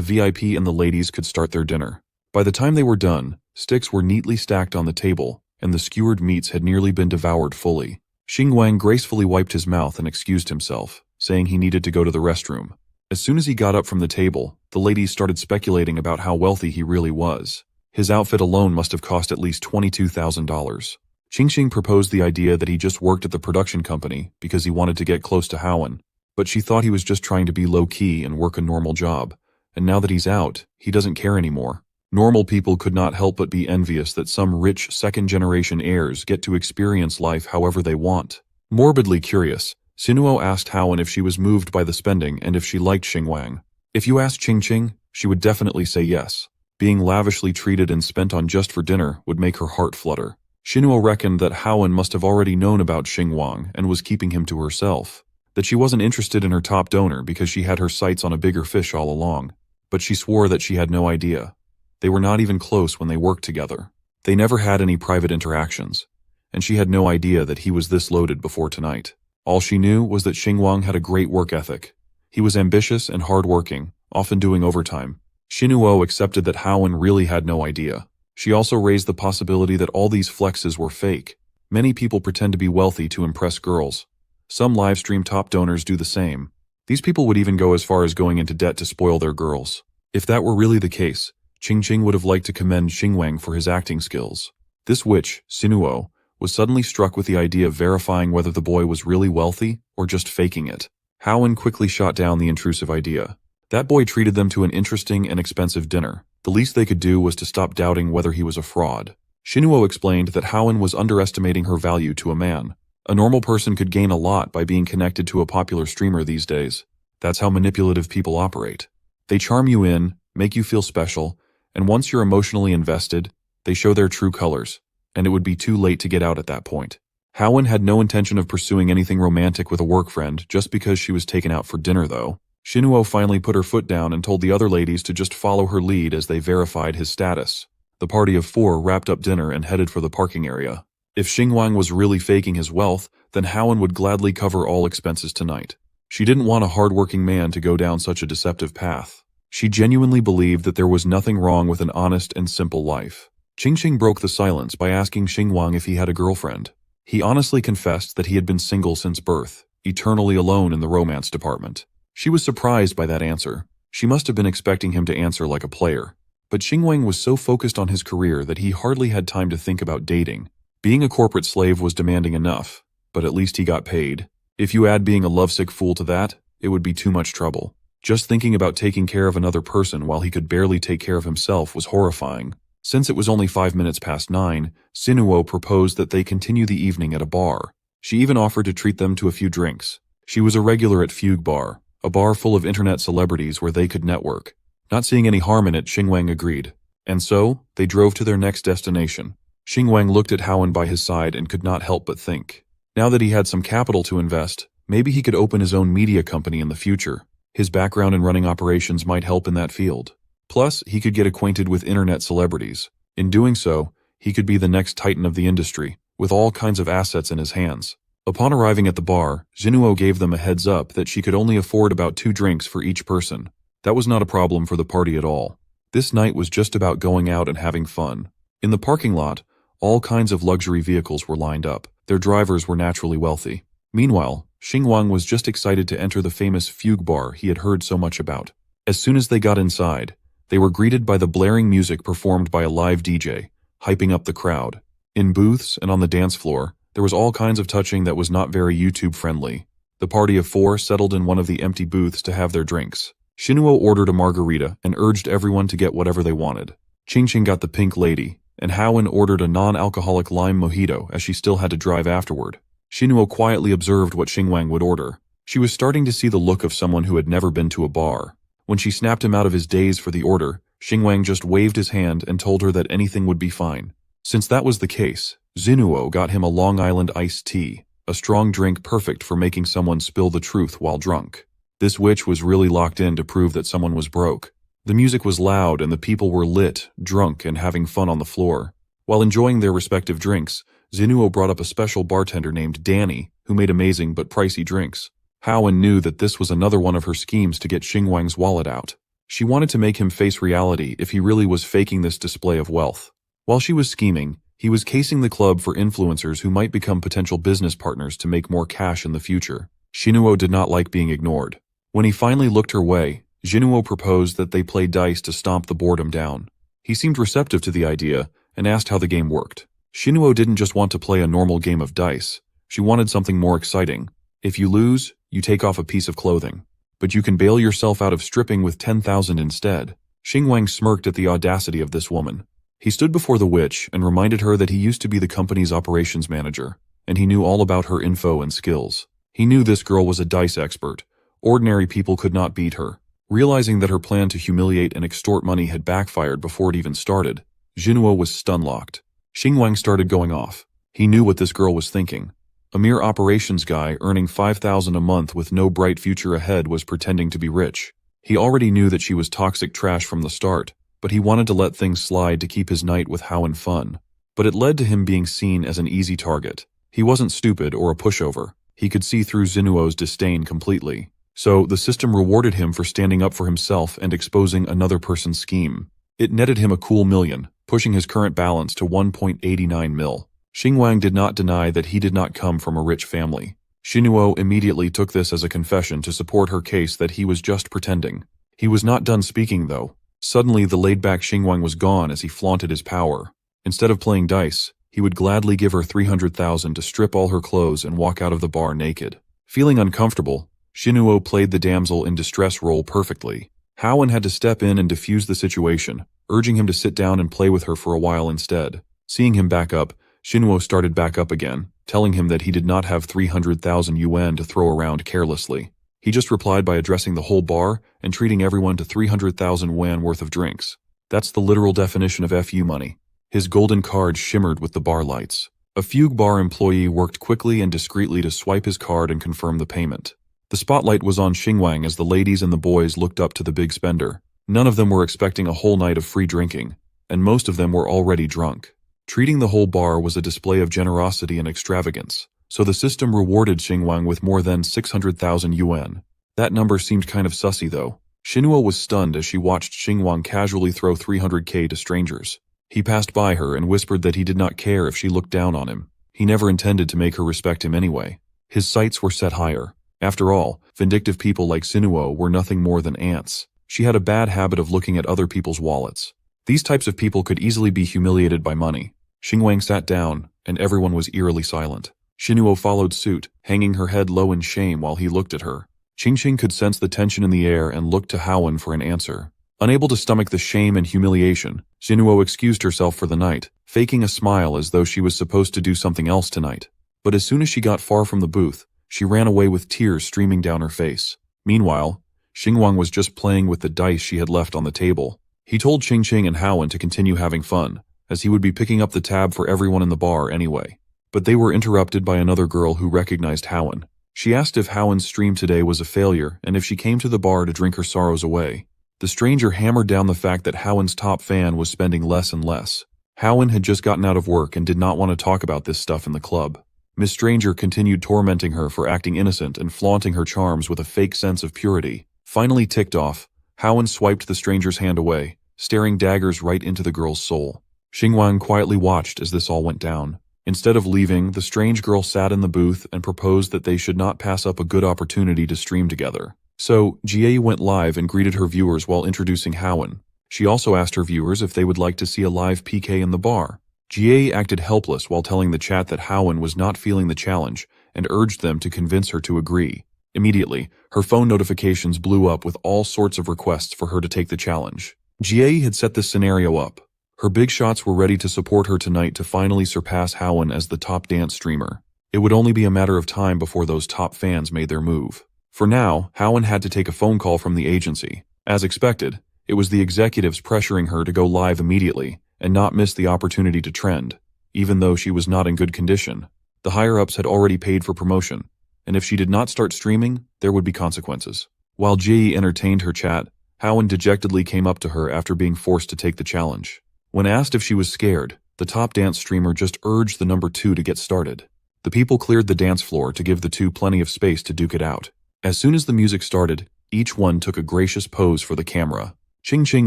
VIP and the ladies could start their dinner. By the time they were done, sticks were neatly stacked on the table, and the skewered meats had nearly been devoured fully. Xingwang gracefully wiped his mouth and excused himself, saying he needed to go to the restroom. As soon as he got up from the table, the ladies started speculating about how wealthy he really was. His outfit alone must have cost at least $22,000. Qingqing proposed the idea that he just worked at the production company because he wanted to get close to Howen, but she thought he was just trying to be low-key and work a normal job, and now that he's out, he doesn't care anymore. Normal people could not help but be envious that some rich second-generation heirs get to experience life however they want. Morbidly curious, Sinuo asked Haowen if she was moved by the spending and if she liked Xingwang. If you asked Qingqing, she would definitely say yes. Being lavishly treated and spent on just for dinner would make her heart flutter. Sinuo reckoned that Haowen must have already known about Xingwang and was keeping him to herself. That she wasn't interested in her top donor because she had her sights on a bigger fish all along. But she swore that she had no idea. They were not even close when they worked together. They never had any private interactions. And she had no idea that he was this loaded before tonight. All she knew was that Xingwang had a great work ethic. He was ambitious and hardworking, often doing overtime. Sinuo accepted that Haowen really had no idea. She also raised the possibility that all these flexes were fake. Many people pretend to be wealthy to impress girls. Some livestream top donors do the same. These people would even go as far as going into debt to spoil their girls. If that were really the case, Qingqing would have liked to commend Xingwang for his acting skills. This witch, Sinuo, was suddenly struck with the idea of verifying whether the boy was really wealthy or just faking it. Haowen quickly shot down the intrusive idea. That boy treated them to an interesting and expensive dinner. The least they could do was to stop doubting whether he was a fraud. Sinuo explained that Haowen was underestimating her value to a man. A normal person could gain a lot by being connected to a popular streamer these days. That's how manipulative people operate. They charm you in, make you feel special, and once you're emotionally invested, they show their true colors, and it would be too late to get out at that point. Haowen had no intention of pursuing anything romantic with a work friend just because she was taken out for dinner though. Sinuo finally put her foot down and told the other ladies to just follow her lead as they verified his status. The party of 4 wrapped up dinner and headed for the parking area. If Xingwang was really faking his wealth, then Haowen would gladly cover all expenses tonight. She didn't want a hardworking man to go down such a deceptive path. She genuinely believed that there was nothing wrong with an honest and simple life. Qingqing broke the silence by asking Xingwang if he had a girlfriend. He honestly confessed that he had been single since birth, eternally alone in the romance department. She was surprised by that answer. She must have been expecting him to answer like a player. But Xingwang was so focused on his career that he hardly had time to think about dating. Being a corporate slave was demanding enough, but at least he got paid. If you add being a lovesick fool to that, it would be too much trouble. Just thinking about taking care of another person while he could barely take care of himself was horrifying. Since it was only 5 minutes past 9, Sinuo proposed that they continue the evening at a bar. She even offered to treat them to a few drinks. She was a regular at Fugue Bar, a bar full of internet celebrities where they could network. Not seeing any harm in it, Xingwang agreed. And so, they drove to their next destination. Xingwang looked at Haowen by his side and could not help but think. Now that he had some capital to invest, maybe he could open his own media company in the future. His background in running operations might help in that field. Plus, he could get acquainted with internet celebrities. In doing so, he could be the next titan of the industry, with all kinds of assets in his hands. Upon arriving at the bar, Sinuo gave them a heads up that she could only afford about 2 drinks for each person. That was not a problem for the party at all. This night was just about going out and having fun. In the parking lot, all kinds of luxury vehicles were lined up. Their drivers were naturally wealthy. Meanwhile, Xingwang was just excited to enter the famous Fugue Bar he had heard so much about. As soon as they got inside, they were greeted by the blaring music performed by a live DJ, hyping up the crowd. In booths and on the dance floor, there was all kinds of touching that was not very YouTube-friendly. The party of 4 settled in one of the empty booths to have their drinks. Sinuo ordered a margarita and urged everyone to get whatever they wanted. Qingqing got the pink lady, and Haowen ordered a non-alcoholic lime mojito as she still had to drive afterward. Sinuo quietly observed what Xingwang would order. She was starting to see the look of someone who had never been to a bar. When she snapped him out of his daze for the order, Xingwang just waved his hand and told her that anything would be fine. Since that was the case, Sinuo got him a Long Island iced tea, a strong drink perfect for making someone spill the truth while drunk. This witch was really locked in to prove that someone was broke. The music was loud and the people were lit, drunk, and having fun on the floor. While enjoying their respective drinks, Sinuo brought up a special bartender named Danny, who made amazing but pricey drinks. Haowen knew that this was another one of her schemes to get Xingwang's wallet out. She wanted to make him face reality if he really was faking this display of wealth. While she was scheming, he was casing the club for influencers who might become potential business partners to make more cash in the future. Sinuo did not like being ignored. When he finally looked her way, Sinuo proposed that they play dice to stomp the boredom down. He seemed receptive to the idea and asked how the game worked. Sinuo didn't just want to play a normal game of dice. She wanted something more exciting. If you lose, you take off a piece of clothing. But you can bail yourself out of stripping with 10,000 instead. Xingwang smirked at the audacity of this woman. He stood before the witch and reminded her that he used to be the company's operations manager, and he knew all about her info and skills. He knew this girl was a dice expert. Ordinary people could not beat her. Realizing that her plan to humiliate and extort money had backfired before it even started, Jinhuo was stun-locked. Xingwang started going off. He knew what this girl was thinking. A mere operations guy earning 5,000 a month with no bright future ahead was pretending to be rich. He already knew that she was toxic trash from the start, but he wanted to let things slide to keep his night with Hao and fun. But it led to him being seen as an easy target. He wasn't stupid or a pushover. He could see through Xinuo's disdain completely. So the system rewarded him for standing up for himself and exposing another person's scheme. It netted him a cool million, pushing his current balance to 1.89 mil. Xingwang did not deny that he did not come from a rich family. Xinuo immediately took this as a confession to support her case that he was just pretending. He was not done speaking, though. Suddenly, the laid-back Xingwang was gone as he flaunted his power. Instead of playing dice, he would gladly give her 300,000 to strip all her clothes and walk out of the bar naked. Feeling uncomfortable, Xinuo played the damsel in distress role perfectly. Howen had to step in and defuse the situation, urging him to sit down and play with her for a while instead. Seeing him back up, Xinuo started back up again, telling him that he did not have 300,000 yuan to throw around carelessly. He just replied by addressing the whole bar and treating everyone to 300,000 yuan worth of drinks. That's the literal definition of FU money. His golden card shimmered with the bar lights. A fugue bar employee worked quickly and discreetly to swipe his card and confirm the payment. The spotlight was on Xingwang as the ladies and the boys looked up to the big spender. None of them were expecting a whole night of free drinking, and most of them were already drunk. Treating the whole bar was a display of generosity and extravagance, so the system rewarded Xingwang with more than 600,000 yuan. That number seemed kind of sussy, though. Xinuo was stunned as she watched Xingwang casually throw 300k to strangers. He passed by her and whispered that he did not care if she looked down on him. He never intended to make her respect him anyway. His sights were set higher. After all, vindictive people like Xinuo were nothing more than ants. She had a bad habit of looking at other people's wallets. These types of people could easily be humiliated by money. Xingwang sat down, and everyone was eerily silent. Xinuo followed suit, hanging her head low in shame while he looked at her. Qingqing could sense the tension in the air and looked to Howen for an answer. Unable to stomach the shame and humiliation, Xinuo excused herself for the night, faking a smile as though she was supposed to do something else tonight. But as soon as she got far from the booth, she ran away with tears streaming down her face. Meanwhile, Xingwang was just playing with the dice she had left on the table. He told Qingqing and Howen to continue having fun, as he would be picking up the tab for everyone in the bar anyway. But they were interrupted by another girl who recognized Howen. She asked if Howen's stream today was a failure and if she came to the bar to drink her sorrows away. The stranger hammered down the fact that Howen's top fan was spending less and less. Howen had just gotten out of work and did not want to talk about this stuff in the club. Miss Stranger continued tormenting her for acting innocent and flaunting her charms with a fake sense of purity. Finally ticked off, Howen swiped the stranger's hand away, staring daggers right into the girl's soul. Xingwang quietly watched as this all went down. Instead of leaving, the strange girl sat in the booth and proposed that they should not pass up a good opportunity to stream together. So, Jie went live and greeted her viewers while introducing Howen. She also asked her viewers if they would like to see a live PK in the bar. Jie acted helpless while telling the chat that Howen was not feeling the challenge and urged them to convince her to agree. Immediately, her phone notifications blew up with all sorts of requests for her to take the challenge. Jie had set this scenario up. Her big shots were ready to support her tonight to finally surpass Howen as the top dance streamer. It would only be a matter of time before those top fans made their move. For now, Howen had to take a phone call from the agency. As expected, it was the executives pressuring her to go live immediately and not miss the opportunity to trend, even though she was not in good condition. The higher-ups had already paid for promotion, and if she did not start streaming, there would be consequences. While Ji entertained her chat, Howen dejectedly came up to her after being forced to take the challenge. When asked if she was scared, the top dance streamer just urged the number 2 to get started. The people cleared the dance floor to give the two plenty of space to duke it out. As soon as the music started, each one took a gracious pose for the camera. Qingqing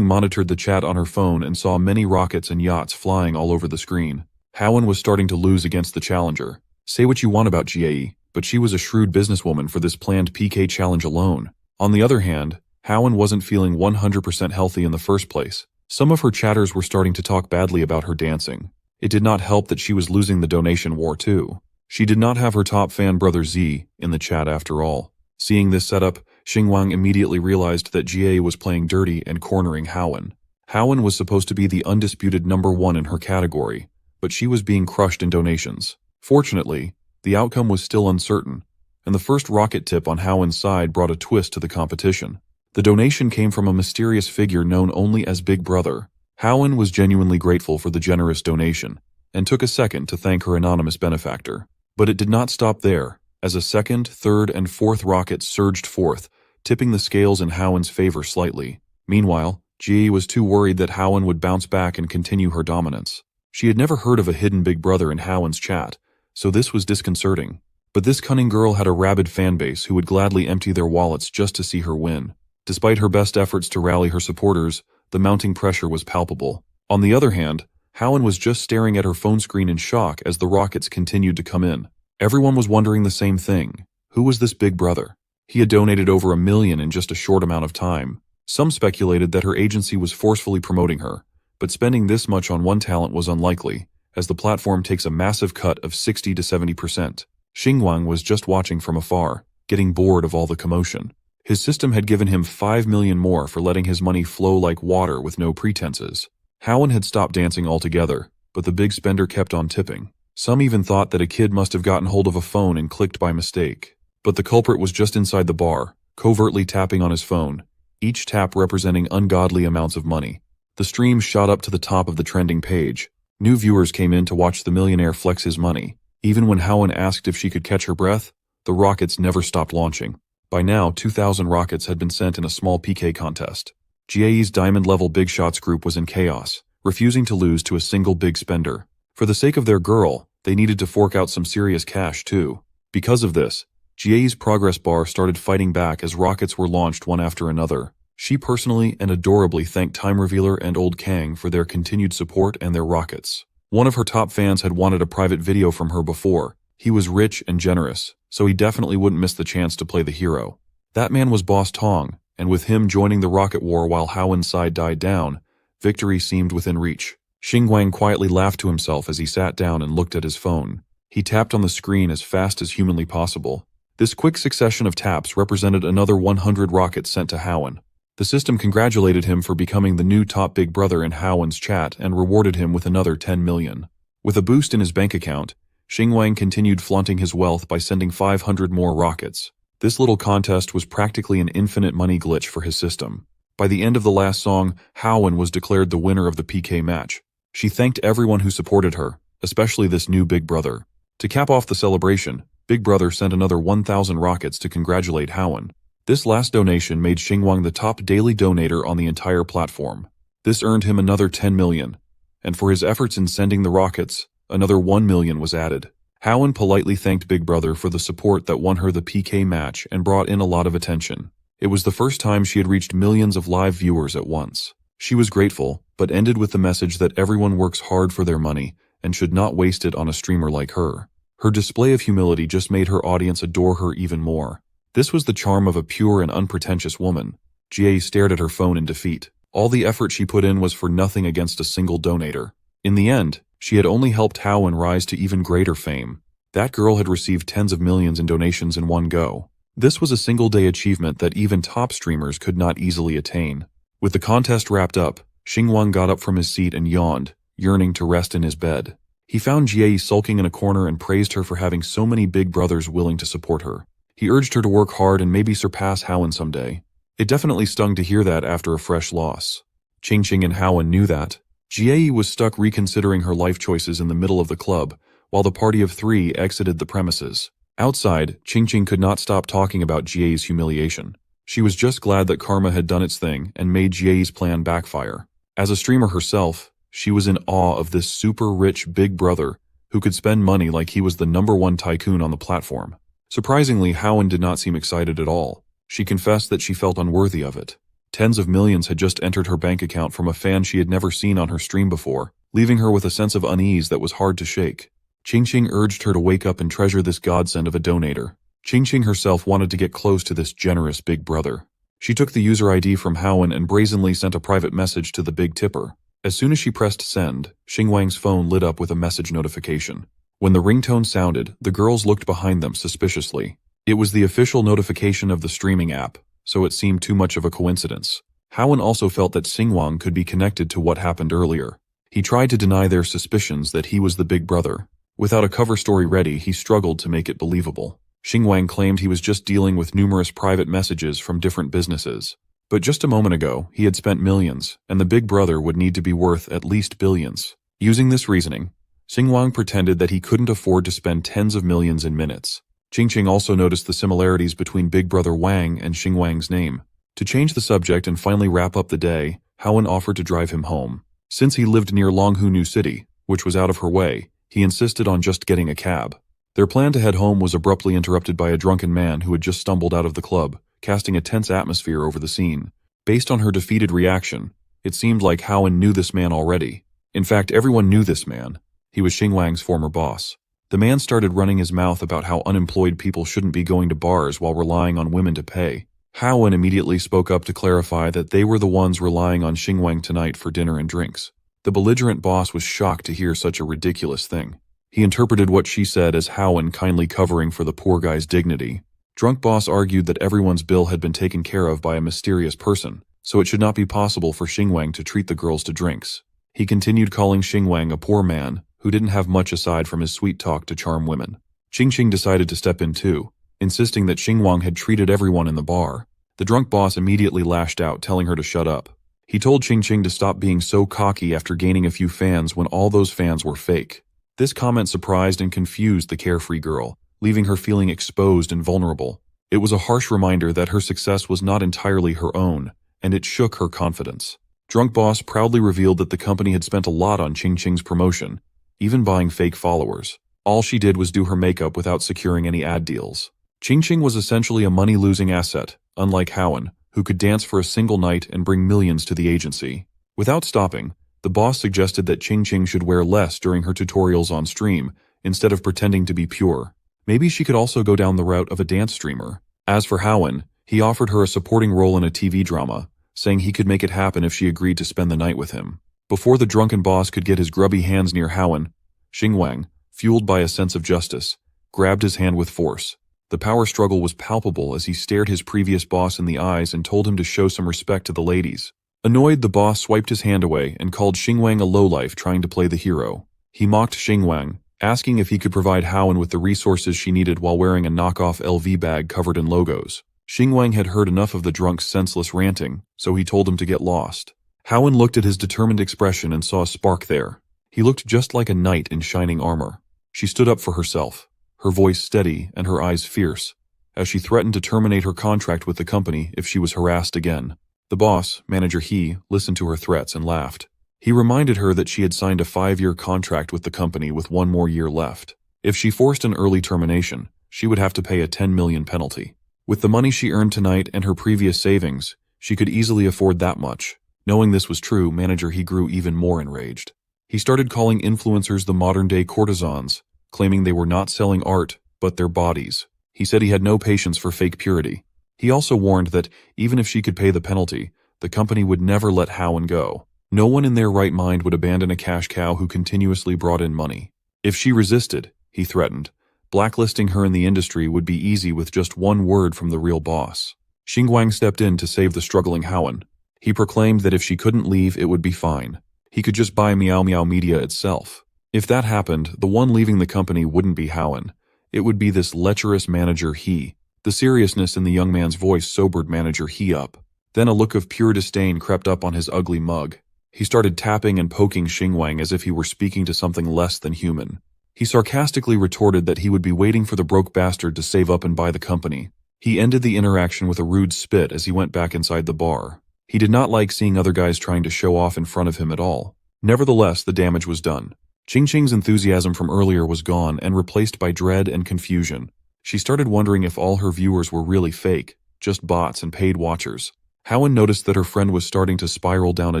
monitored the chat on her phone and saw many rockets and yachts flying all over the screen. Howen was starting to lose against the challenger. Say what you want about Jie, but she was a shrewd businesswoman for this planned PK challenge alone. On the other hand, Howen wasn't feeling 100% healthy in the first place. Some of her chatters were starting to talk badly about her dancing. It did not help that she was losing the donation war too. She did not have her top fan brother Z in the chat after all. Seeing this setup, Xingwang immediately realized that Jie was playing dirty and cornering Haowen. Haowen was supposed to be the undisputed number one in her category, but she was being crushed in donations. Fortunately, the outcome was still uncertain, and the first rocket tip on Haowen's side brought a twist to the competition. The donation came from a mysterious figure known only as Big Brother. Haowen was genuinely grateful for the generous donation, and took a second to thank her anonymous benefactor. But it did not stop there, as a second, third, and fourth rocket surged forth, tipping the scales in Haowen's favor slightly. Meanwhile, Jie was too worried that Haowen would bounce back and continue her dominance. She had never heard of a hidden Big Brother in Haowen's chat, so this was disconcerting. But this cunning girl had a rabid fanbase who would gladly empty their wallets just to see her win. Despite her best efforts to rally her supporters, the mounting pressure was palpable. On the other hand, Haowen was just staring at her phone screen in shock as the rockets continued to come in. Everyone was wondering the same thing. Who was this Big Brother? He had donated over $1 million in just a short amount of time. Some speculated that her agency was forcefully promoting her, but spending this much on one talent was unlikely, as the platform takes a massive cut of 60 to 70%. Xingwang was just watching from afar, getting bored of all the commotion. His system had given him 5 million more for letting his money flow like water with no pretenses. Haowen had stopped dancing altogether, but the big spender kept on tipping. Some even thought that a kid must have gotten hold of a phone and clicked by mistake. But the culprit was just inside the bar, covertly tapping on his phone, each tap representing ungodly amounts of money. The stream shot up to the top of the trending page. New viewers came in to watch the millionaire flex his money. Even when Haowen asked if she could catch her breath, the rockets never stopped launching. By now, 2,000 rockets had been sent in a small PK contest. Jie's diamond-level big shots group was in chaos, refusing to lose to a single big spender. For the sake of their girl, they needed to fork out some serious cash too. Because of this, Jie's progress bar started fighting back as rockets were launched one after another. She personally and adorably thanked Time Revealer and Old Kang for their continued support and their rockets. One of her top fans had wanted a private video from her before. He was rich and generous, so he definitely wouldn't miss the chance to play the hero. That man was Boss Tong, and with him joining the rocket war while Haowen's side died down, victory seemed within reach. Xingwang quietly laughed to himself as he sat down and looked at his phone. He tapped on the screen as fast as humanly possible. This quick succession of taps represented another 100 rockets sent to Haowen. The system congratulated him for becoming the new top Big Brother in Haowen's chat and rewarded him with another 10 million. With a boost in his bank account, Xingwang continued flaunting his wealth by sending 500 more rockets. This little contest was practically an infinite money glitch for his system. By the end of the last song, Haowen was declared the winner of the PK match. She thanked everyone who supported her, especially this new Big Brother. To cap off the celebration, Big Brother sent another 1,000 rockets to congratulate Haowen. This last donation made Xingwang the top daily donator on the entire platform. This earned him another 10 million, and for his efforts in sending the rockets, another 1 million was added. Haowen politely thanked Big Brother for the support that won her the PK match and brought in a lot of attention. It was the first time she had reached millions of live viewers at once. She was grateful, but ended with the message that everyone works hard for their money and should not waste it on a streamer like her. Her display of humility just made her audience adore her even more. This was the charm of a pure and unpretentious woman. Jie stared at her phone in defeat. All the effort she put in was for nothing against a single donator. In the end, she had only helped Haowen rise to even greater fame. That girl had received tens of millions in donations in one go. This was a single-day achievement that even top streamers could not easily attain. With the contest wrapped up, Xingwang got up from his seat and yawned, yearning to rest in his bed. He found Jie sulking in a corner and praised her for having so many big brothers willing to support her. He urged her to work hard and maybe surpass Haowen someday. It definitely stung to hear that after a fresh loss. Qingqing and Haowen knew that. Jie was stuck reconsidering her life choices in the middle of the club, while the party of three exited the premises. Outside, Qingqing could not stop talking about Jie's humiliation. She was just glad that karma had done its thing and made Jie's plan backfire. As a streamer herself, she was in awe of this super rich big brother who could spend money like he was the #1 tycoon on the platform. Surprisingly, Haowen did not seem excited at all. She confessed that she felt unworthy of it. Tens of millions had just entered her bank account from a fan she had never seen on her stream before, leaving her with a sense of unease that was hard to shake. Qingqing urged her to wake up and treasure this godsend of a donator. Qingqing herself wanted to get close to this generous big brother. She took the user ID from Haowen and brazenly sent a private message to the big tipper. As soon as she pressed send, Xingwang's phone lit up with a message notification. When the ringtone sounded, the girls looked behind them suspiciously. It was the official notification of the streaming app, so it seemed too much of a coincidence. Howen also felt that Xinguang could be connected to what happened earlier. He tried to deny their suspicions that he was the big brother. Without a cover story ready, he struggled to make it believable. Xinguang claimed he was just dealing with numerous private messages from different businesses. But just a moment ago, he had spent millions, and the big brother would need to be worth at least billions. Using this reasoning, Xinguang pretended that he couldn't afford to spend tens of millions in minutes. Qingqing also noticed the similarities between Big Brother Wang and Xinguang's name. To change the subject and finally wrap up the day, Howen offered to drive him home. Since he lived near Longhu New City, which was out of her way, he insisted on just getting a cab. Their plan to head home was abruptly interrupted by a drunken man who had just stumbled out of the club, casting a tense atmosphere over the scene. Based on her defeated reaction, it seemed like Howen knew this man already. In fact, everyone knew this man. He was Xinguang's former boss. The man started running his mouth about how unemployed people shouldn't be going to bars while relying on women to pay. Howen immediately spoke up to clarify that they were the ones relying on Xinguang tonight for dinner and drinks. The belligerent boss was shocked to hear such a ridiculous thing. He interpreted what she said as Howen kindly covering for the poor guy's dignity. Drunk boss argued that everyone's bill had been taken care of by a mysterious person, so it should not be possible for Xinguang to treat the girls to drinks. He continued calling Xinguang a poor man who didn't have much aside from his sweet talk to charm women. Qingqing decided to step in too, insisting that Xinguang had treated everyone in the bar. The drunk boss immediately lashed out, telling her to shut up. He told Qingqing to stop being so cocky after gaining a few fans when all those fans were fake. This comment surprised and confused the carefree girl, leaving her feeling exposed and vulnerable. It was a harsh reminder that her success was not entirely her own, and it shook her confidence. Drunk boss proudly revealed that the company had spent a lot on Qingqing's promotion, even buying fake followers. All she did was do her makeup without securing any ad deals. Qingqing was essentially a money-losing asset, unlike Howen, who could dance for a single night and bring millions to the agency. Without stopping, the boss suggested that Qingqing should wear less during her tutorials on stream, instead of pretending to be pure. Maybe she could also go down the route of a dance streamer. As for Howen, he offered her a supporting role in a TV drama, saying he could make it happen if she agreed to spend the night with him. Before the drunken boss could get his grubby hands near Howen, Xinguang, fueled by a sense of justice, grabbed his hand with force. The power struggle was palpable as he stared his previous boss in the eyes and told him to show some respect to the ladies. Annoyed, the boss swiped his hand away and called Xinguang a lowlife trying to play the hero. He mocked Xinguang, asking if he could provide Howen with the resources she needed while wearing a knockoff LV bag covered in logos. Xinguang had heard enough of the drunk's senseless ranting, so he told him to get lost. Howen looked at his determined expression and saw a spark there. He looked just like a knight in shining armor. She stood up for herself, her voice steady and her eyes fierce, as she threatened to terminate her contract with the company if she was harassed again. The boss, Manager He, listened to her threats and laughed. He reminded her that she had signed a 5-year contract with the company with 1 more year left. If she forced an early termination, she would have to pay a 10 million penalty. With the money she earned tonight and her previous savings, she could easily afford that much. Knowing this was true, Manager He grew even more enraged. He started calling influencers the modern-day courtesans, claiming they were not selling art, but their bodies. He said he had no patience for fake purity. He also warned that, even if she could pay the penalty, the company would never let Howen go. No one in their right mind would abandon a cash cow who continuously brought in money. If she resisted, he threatened, blacklisting her in the industry would be easy with just 1 word from the real boss. Xinguang stepped in to save the struggling Howen. He proclaimed that if she couldn't leave, it would be fine. He could just buy Meow Meow Media itself. If that happened, the one leaving the company wouldn't be Howen. It would be this lecherous Manager He. The seriousness in the young man's voice sobered Manager He up. Then a look of pure disdain crept up on his ugly mug. He started tapping and poking Xinguang as if he were speaking to something less than human. He sarcastically retorted that he would be waiting for the broke bastard to save up and buy the company. He ended the interaction with a rude spit as he went back inside the bar. He did not like seeing other guys trying to show off in front of him at all. Nevertheless, the damage was done. Qingqing's enthusiasm from earlier was gone and replaced by dread and confusion. She started wondering if all her viewers were really fake, just bots and paid watchers. Howen noticed that her friend was starting to spiral down a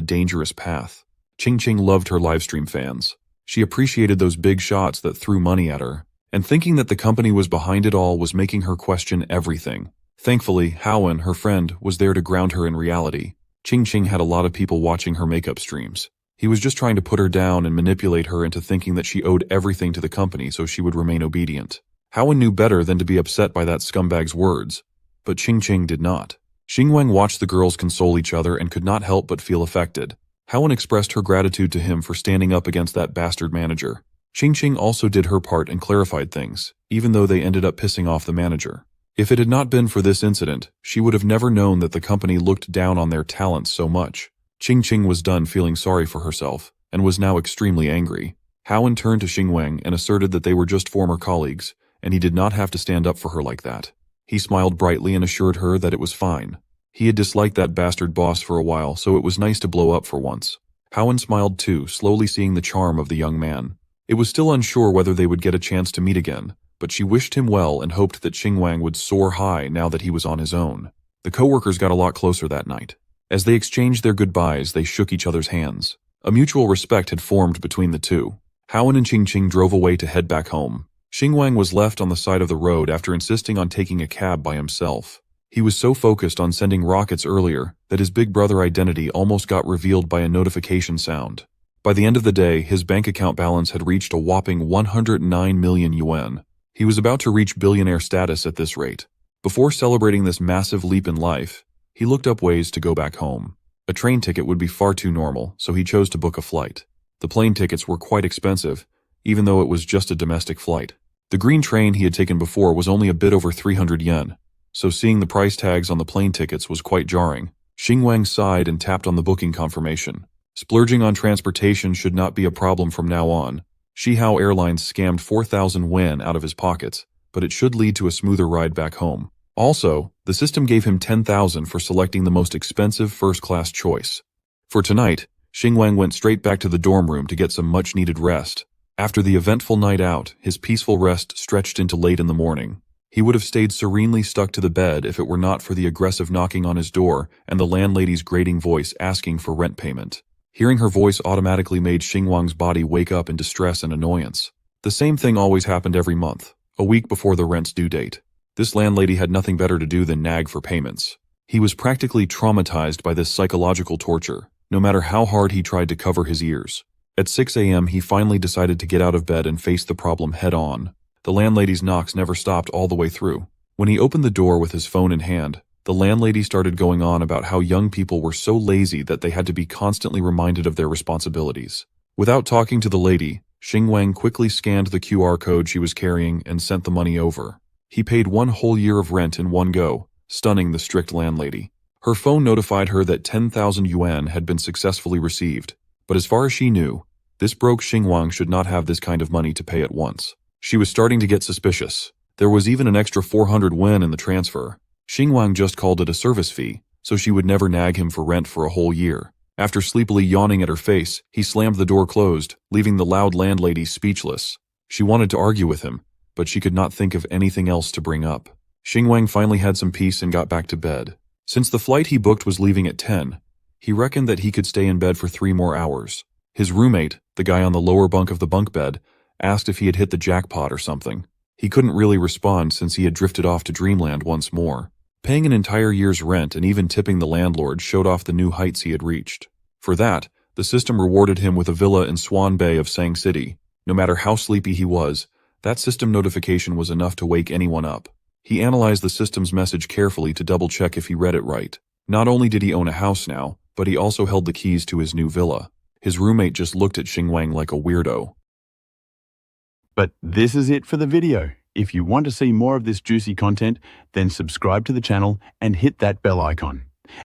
dangerous path. Qingqing loved her livestream fans. She appreciated those big shots that threw money at her, and thinking that the company was behind it all was making her question everything. Thankfully, Howen, her friend, was there to ground her in reality. Qingqing had a lot of people watching her makeup streams. He was just trying to put her down and manipulate her into thinking that she owed everything to the company so she would remain obedient. Howen knew better than to be upset by that scumbag's words, but Ching Ching did not. Xingwang watched the girls console each other and could not help but feel affected. Howen expressed her gratitude to him for standing up against that bastard manager. Ching Ching also did her part and clarified things, even though they ended up pissing off the manager. If it had not been for this incident, she would have never known that the company looked down on their talents so much. Ching Ching was done feeling sorry for herself, and was now extremely angry. Howen turned to Xingwang and asserted that they were just former colleagues, and he did not have to stand up for her like that. He smiled brightly and assured her that it was fine. He had disliked that bastard boss for a while, so it was nice to blow up for once. Howen smiled too, slowly seeing the charm of the young man. It was still unsure whether they would get a chance to meet again, but she wished him well and hoped that Xingwang would soar high now that he was on his own. The co-workers got a lot closer that night. As they exchanged their goodbyes, they shook each other's hands. A mutual respect had formed between the two. Howen and Ching Ching drove away to head back home. Xingwang was left on the side of the road after insisting on taking a cab by himself. He was so focused on sending rockets earlier that his big brother identity almost got revealed by a notification sound. By the end of the day, his bank account balance had reached a whopping 109 million yuan. He was about to reach billionaire status at this rate. Before celebrating this massive leap in life, he looked up ways to go back home. A train ticket would be far too normal, so he chose to book a flight. The plane tickets were quite expensive, even though it was just a domestic flight. The green train he had taken before was only a bit over 300 yen, so seeing the price tags on the plane tickets was quite jarring. Xingwang sighed and tapped on the booking confirmation. Splurging on transportation should not be a problem from now on. Shihao Airlines scammed 4,000 yuan out of his pockets, but it should lead to a smoother ride back home. Also, the system gave him 10,000 for selecting the most expensive first-class choice. For tonight, Xingwang went straight back to the dorm room to get some much-needed rest. After the eventful night out, his peaceful rest stretched into late in the morning. He would have stayed serenely stuck to the bed if it were not for the aggressive knocking on his door and the landlady's grating voice asking for rent payment. Hearing her voice automatically made Xingwang's body wake up in distress and annoyance. The same thing always happened every month, a week before the rent's due date. This landlady had nothing better to do than nag for payments. He was practically traumatized by this psychological torture, no matter how hard he tried to cover his ears. At 6 a.m. he finally decided to get out of bed and face the problem head-on. The landlady's knocks never stopped all the way through. When he opened the door with his phone in hand, the landlady started going on about how young people were so lazy that they had to be constantly reminded of their responsibilities. Without talking to the lady, Xingwang quickly scanned the QR code she was carrying and sent the money over. He paid 1 whole year of rent in one go, stunning the strict landlady. Her phone notified her that 10,000 yuan had been successfully received, but as far as she knew, this broke Xingwang should not have this kind of money to pay at once. She was starting to get suspicious. There was even an extra 400 yuan in the transfer. Xingwang just called it a service fee, so she would never nag him for rent for a whole year. After sleepily yawning at her face, he slammed the door closed, leaving the loud landlady speechless. She wanted to argue with him, but she could not think of anything else to bring up. Xingwang finally had some peace and got back to bed. Since the flight he booked was leaving at 10, he reckoned that he could stay in bed for 3 more hours. His roommate, the guy on the lower bunk of the bunk bed, asked if he had hit the jackpot or something. He couldn't really respond since he had drifted off to dreamland once more. Paying an entire year's rent and even tipping the landlord showed off the new heights he had reached. For that, the system rewarded him with a villa in Swan Bay of Sang City. No matter how sleepy he was, that system notification was enough to wake anyone up. He analyzed the system's message carefully to double-check if he read it right. Not only did he own a house now, but he also held the keys to his new villa. His roommate just looked at Xingwang like a weirdo. But this is it for the video. If you want to see more of this juicy content, then subscribe to the channel and hit that bell icon.